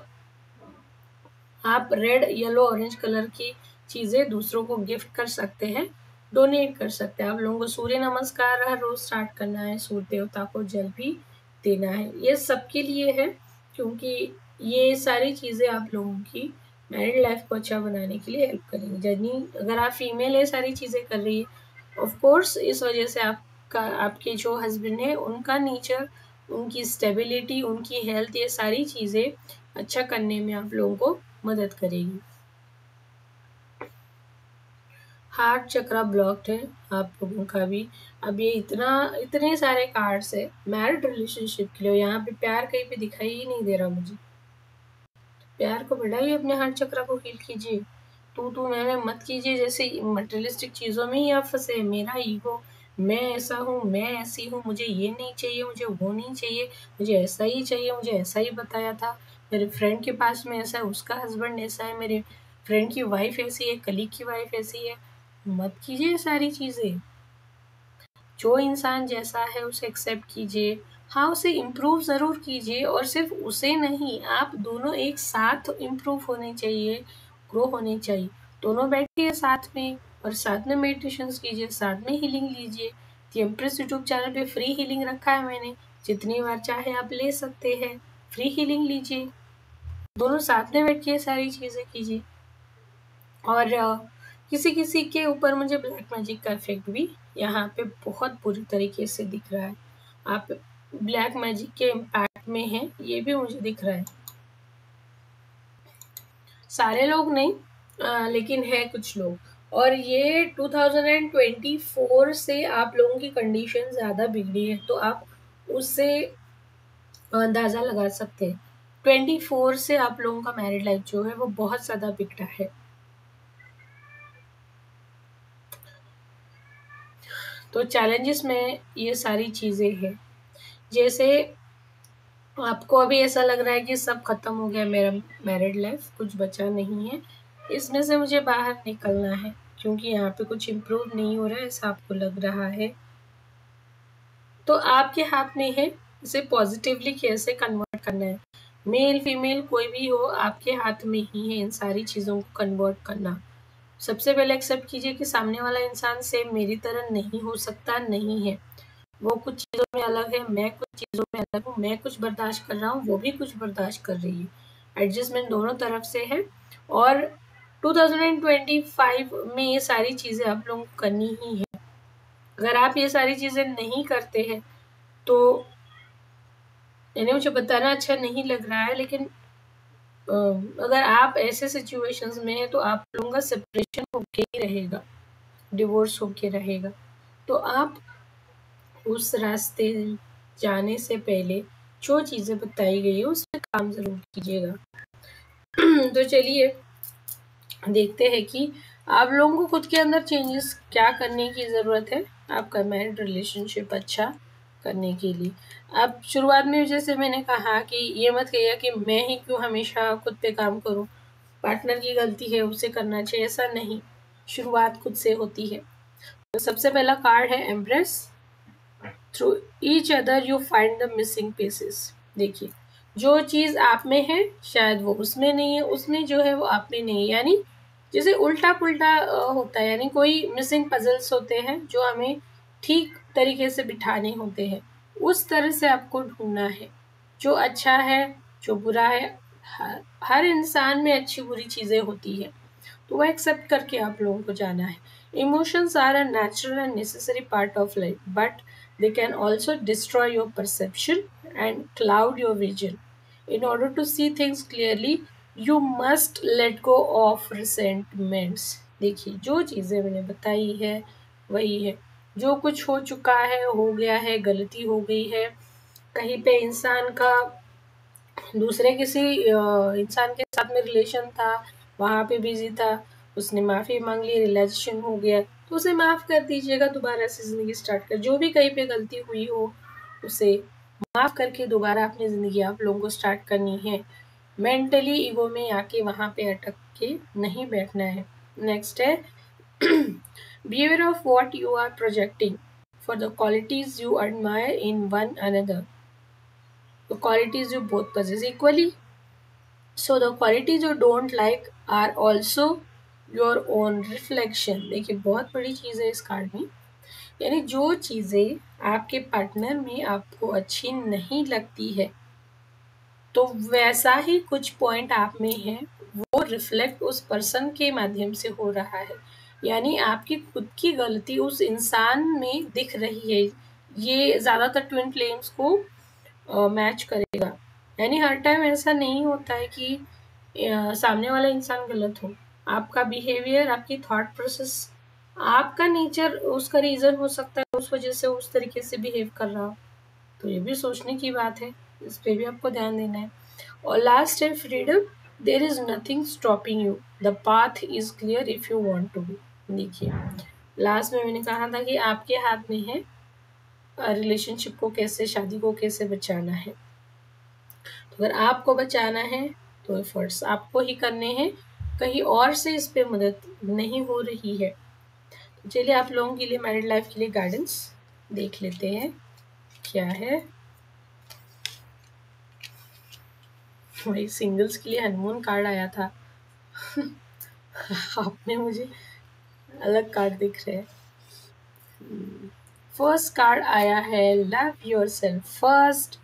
आप रेड, येलो, ऑरेंज कलर की चीज़ें दूसरों को गिफ्ट कर सकते हैं, डोनेट कर सकते हैं। आप लोगों को सूर्य नमस्कार हर रोज़ स्टार्ट करना है, सूर्य देवता को जल भी देना है। ये सबके लिए है, क्योंकि ये सारी चीज़ें आप लोगों की मैरिड लाइफ को अच्छा बनाने के लिए हेल्प करेंगी। जर्नी अगर आप फीमेल ये सारी चीज़ें कर रही है, ऑफ कोर्स इस वजह से आपके जो हस्बैंड है उनका नेचर, उनकी स्टेबिलिटी, उनकी हेल्थ, ये सारी चीज़ें अच्छा करने में आप लोगों को मदद करेगी। हार्ट चक्रा ब्लॉक्ड है आप लोगों का भी। अब ये इतने सारे कार्ड्स है मैरिड रिलेशनशिप के लिए। यहाँ पे प्यार कहीं पे दिखाई ही नहीं दे रहा मुझे। प्यार को बढ़ाइए, अपने हार्ट चक्रा को हील कीजिए। तू मैं मत कीजिए, जैसे मटेरियलिस्टिक चीज़ों में ही आप फंसे। मेरा ईगो, मैं ऐसा हूँ, मैं ऐसी हूँ, मुझे ये नहीं चाहिए, मुझे वो नहीं चाहिए, मुझे ऐसा ही चाहिए, मुझे ऐसा ही बताया था, मेरे फ्रेंड के पास में ऐसा है, उसका हस्बैंड ऐसा है, मेरे फ्रेंड की वाइफ ऐसी है, कलीग की वाइफ ऐसी है। मत कीजिए सारी चीज़ें। जो इंसान जैसा है उसे एक्सेप्ट कीजिए। हाँ, उसे इम्प्रूव ज़रूर कीजिए, और सिर्फ उसे नहीं, आप दोनों एक साथ इम्प्रूव होने चाहिए, ग्रो होने चाहिए। दोनों बैठिए साथ में और साथ में मेडिटेशंस कीजिए, साथ में हीलिंग लीजिए। दी एम्प्रेस यूट्यूब चैनल पे फ्री हीलिंग रखा है मैंने, जितनी बार चाहे आप ले सकते हैं, फ्री हीलिंग लीजिए। दोनों साथ में बैठ के सारी चीज़ें कीजिए। और किसी किसी के ऊपर मुझे ब्लैक मैजिक का इफेक्ट भी यहाँ पे बहुत बुरी तरीके से दिख रहा है। आप ब्लैक मैजिक के इम्पैक्ट में हैं, ये भी मुझे दिख रहा है। सारे लोग नहीं, लेकिन है कुछ लोग। और ये 2024 से आप लोगों की कंडीशन ज़्यादा बिगड़ी है, तो आप उससे अंदाज़ा लगा सकते हैं। 24 से आप लोगों का मैरिड लाइफ जो है वो बहुत ज़्यादा बिगड़ा है। तो चैलेंजेस में ये सारी चीज़ें हैं। जैसे आपको अभी ऐसा लग रहा है कि सब खत्म हो गया, मेरा मैरिड लाइफ कुछ बचा नहीं है, इसमें से मुझे बाहर निकलना है, क्योंकि यहाँ पे कुछ इम्प्रूव नहीं हो रहा है, ऐसा आपको लग रहा है। तो आपके हाथ में है इसे पॉजिटिवली कैसे कन्वर्ट करना है। मेल फीमेल कोई भी हो, आपके हाथ में ही है इन सारी चीज़ों को कन्वर्ट करना। सबसे पहले एक्सेप्ट कीजिए कि सामने वाला इंसान सेम मेरी तरह नहीं हो सकता, नहीं है। वो कुछ चीज़ों में अलग है, मैं कुछ चीज़ों में अलग हूँ। मैं कुछ बर्दाश्त कर रहा हूँ, वो भी कुछ बर्दाश्त कर रही है। एडजस्टमेंट दोनों तरफ से है। और 2025 में ये सारी चीज़ें आप लोगों को करनी ही है। अगर आप ये सारी चीज़ें नहीं करते हैं तो यानी मुझे बताना अच्छा नहीं लग रहा है, लेकिन अगर आप ऐसे सिचुएशंस में हैं तो आप लोगों का सेपरेशन होके ही रहेगा, डिवोर्स होके रहेगा। तो आप उस रास्ते जाने से पहले जो चीज़ें बताई गई है उस पर काम ज़रूर कीजिएगा। तो चलिए देखते हैं कि आप लोगों को खुद के अंदर चेंजेस क्या करने की ज़रूरत है आपका मैरिड रिलेशनशिप अच्छा करने के लिए। अब शुरुआत में जैसे मैंने कहा कि ये मत कहिए कि मैं ही क्यों हमेशा खुद पे काम करूं, पार्टनर की गलती है उसे करना चाहिए, ऐसा नहीं। शुरुआत खुद से होती है। तो सबसे पहला कार्ड है empress. Through each other you find the missing pieces. देखिए, जो चीज़ आप में है शायद वो उसमें नहीं है, उसमें जो है वो आप में नहीं है। यानी जैसे उल्टा पुल्टा होता है, यानी कोई मिसिंग पजल्स होते हैं जो हमें ठीक तरीके से बिठाने होते हैं। उस तरह से आपको ढूंढना है जो अच्छा है, जो बुरा है। हर इंसान में अच्छी बुरी चीज़ें होती है, तो वो एक्सेप्ट करके आप लोगों को जाना है। Emotions are a natural and necessary part of life, but they can also destroy your perception and cloud your vision. In order to see things clearly, you must let go of resentments. देखिए, जो चीज़ें मैंने बताई है वही है। जो कुछ हो चुका है, हो गया है, गलती हो गई है, कहीं पे इंसान का दूसरे किसी इंसान के साथ में रिलेशन था, वहाँ पे बिजी था, उसने माफ़ी मांग ली, रिलेशन हो गया, तो उसे माफ़ कर दीजिएगा। दोबारा से ज़िंदगी स्टार्ट कर, जो भी कहीं पे गलती हुई हो उसे माफ़ करके दोबारा अपनी ज़िंदगी आप लोगों को स्टार्ट करनी है। मेंटली ईगो में आके वहाँ पे अटक के नहीं बैठना है। नेक्स्ट है behaviour of what you are projecting for the qualities you admire in one another. The qualities you both possess equally. So the qualities you don't like are also your own reflection. देखिए बहुत बड़ी चीज़ है इस कार्ड में, यानी जो चीज़ें आपके पार्टनर में आपको अच्छी नहीं लगती है तो वैसा ही कुछ पॉइंट आप में है, वो रिफ्लेक्ट उस पर्सन के माध्यम से हो रहा है, यानी आपकी खुद की गलती उस इंसान में दिख रही है। ये ज़्यादातर ट्विन फ्लेम्स को मैच करेगा। यानी हर टाइम ऐसा नहीं होता है कि सामने वाला इंसान गलत हो। आपका बिहेवियर, आपकी थॉट प्रोसेस, आपका नेचर उसका रीज़न हो सकता है, उस वजह से उस तरीके से बिहेव कर रहा हो। तो ये भी सोचने की बात है, इस पे भी आपको ध्यान देना है। और लास्ट है freedom. There is nothing stopping you, the path is clear if you want to be. देखिए लास्ट में मैंने कहा था कि आपके हाथ में है रिलेशनशिप को कैसे, शादी को कैसे बचाना है। तो अगर आपको बचाना है तो एफर्ट्स आपको ही करने हैं, कहीं और से इस पे मदद नहीं हो रही है। तो चलिए आप लोगों के लिए, मैरिड लाइफ के लिए गाइडेंस देख लेते हैं क्या है। वही सिंगल्स के लिए हनीमून कार्ड आया था। आपने मुझे अलग कार्ड दिख रहे हैं। फर्स्ट कार्ड आया है love your self first,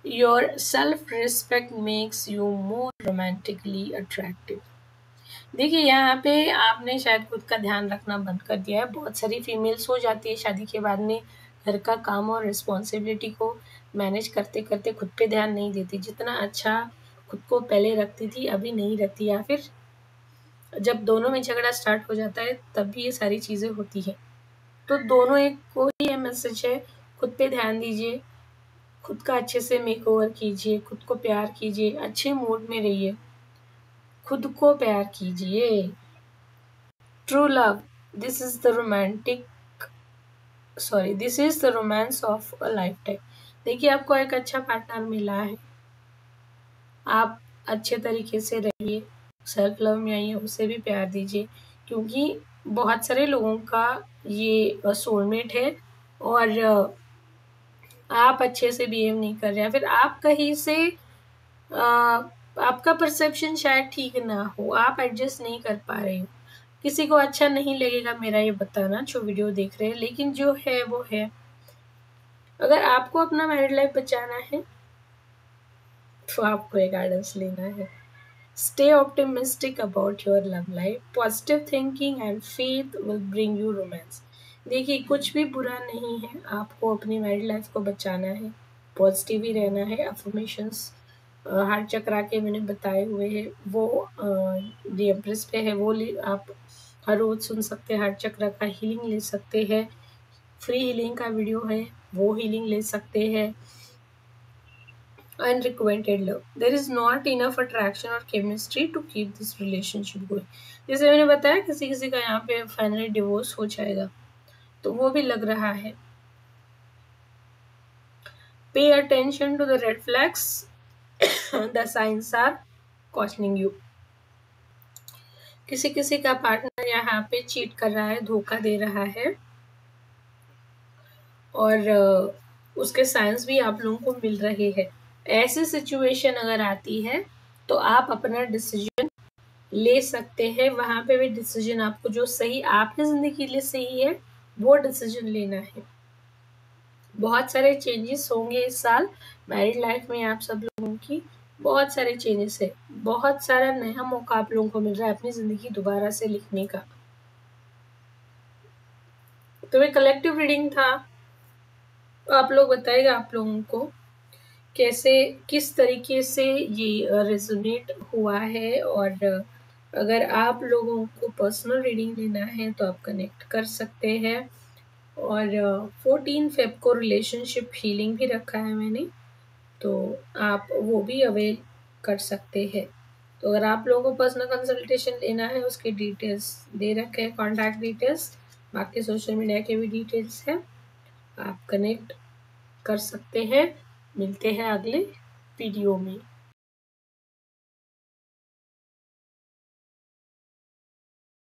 your self respect makes you more romantically attractive. देखिए यहाँ पे आपने शायद खुद का ध्यान रखना बंद कर दिया है। बहुत सारी फीमेल्स हो जाती है शादी के बाद में, घर का काम और रिस्पॉन्सिबिलिटी को मैनेज करते करते खुद पे ध्यान नहीं देती। जितना अच्छा खुद को पहले रखती थी अभी नहीं रखती, या फिर जब दोनों में झगड़ा स्टार्ट हो जाता है तब भी ये सारी चीज़ें होती है। तो दोनों एक को ही ये मैसेज है, खुद पे ध्यान दीजिए, खुद का अच्छे से मेकओवर कीजिए, खुद को प्यार कीजिए, अच्छे मूड में रहिए, खुद को प्यार कीजिए। True love, this is the this is the romance of a life time. देखिए आपको एक अच्छा पार्टनर मिला है, आप अच्छे तरीके से रहिए, सेल्फ लव में आइए, उसे भी प्यार दीजिए, क्योंकि बहुत सारे लोगों का ये सोलमेट है और आप अच्छे से बिहेव नहीं कर रहे हैं, फिर आप कहीं से आपका परसेप्शन शायद ठीक ना हो, आप एडजस्ट नहीं कर पा रहे हो। किसी को अच्छा नहीं लगेगा मेरा ये बताना जो वीडियो देख रहे हैं, लेकिन जो है वो है। अगर आपको अपना मैरिड लाइफ बचाना है तो आपको एक गाइडेंस लेना है। Stay optimistic about your love life, positive thinking and faith will bring you romance. देखिए कुछ भी बुरा नहीं है, आपको अपनी मैरिड लाइफ को बचाना है, पॉजिटिव ही रहना है। अफर्मेशंस हार्ट चक्रा के मैंने बताए हुए हैं, वो दी एम्प्रेस पे है, वो आप हर रोज सुन सकते हैं। हार्ट चक्रा का हीलिंग ले सकते हैं, फ्री हीलिंग का वीडियो है, वो हीलिंग ले सकते हैं। Unrequited love, there is not enough attraction or chemistry to keep this relationship going। जैसे मैंने बताया किसी किसी का यहाँ पे फाइनली डिवोर्स हो जाएगा, तो वो भी लग रहा है। Pay attention to the red flags, the signs are cautioning you। किसी किसी का पार्टनर यहाँ पे चीट कर रहा है, धोखा दे रहा है, और उसके साइंस भी आप लोगों को मिल रहे हैं। ऐसी सिचुएशन अगर आती है तो आप अपना डिसीजन ले सकते हैं, वहाँ पे भी डिसीजन आपको जो सही आपकी ज़िंदगी के लिए सही है वो डिसीजन लेना है। बहुत सारे चेंजेस होंगे इस साल मैरिड लाइफ में, आप सब लोगों की बहुत सारे चेंजेस है, बहुत सारा नया मौका आप लोगों को मिल रहा है अपनी ज़िंदगी दोबारा से लिखने का। तो ये कलेक्टिव रीडिंग था, आप लोग बताइएगा आप लोगों को कैसे, किस तरीके से ये रेजोनेट हुआ है। और अगर आप लोगों को पर्सनल रीडिंग लेना है तो आप कनेक्ट कर सकते हैं। और 14 फेब को रिलेशनशिप हीलिंग भी रखा है मैंने, तो आप वो भी अवेल कर सकते हैं। तो अगर आप लोगों को पर्सनल कंसल्टेशन लेना है उसके डिटेल्स दे रखे हैं, कॉन्टैक्ट डिटेल्स, बाकी सोशल मीडिया के भी डिटेल्स हैं, आप कनेक्ट कर सकते हैं। मिलते हैं अगले वीडियो में।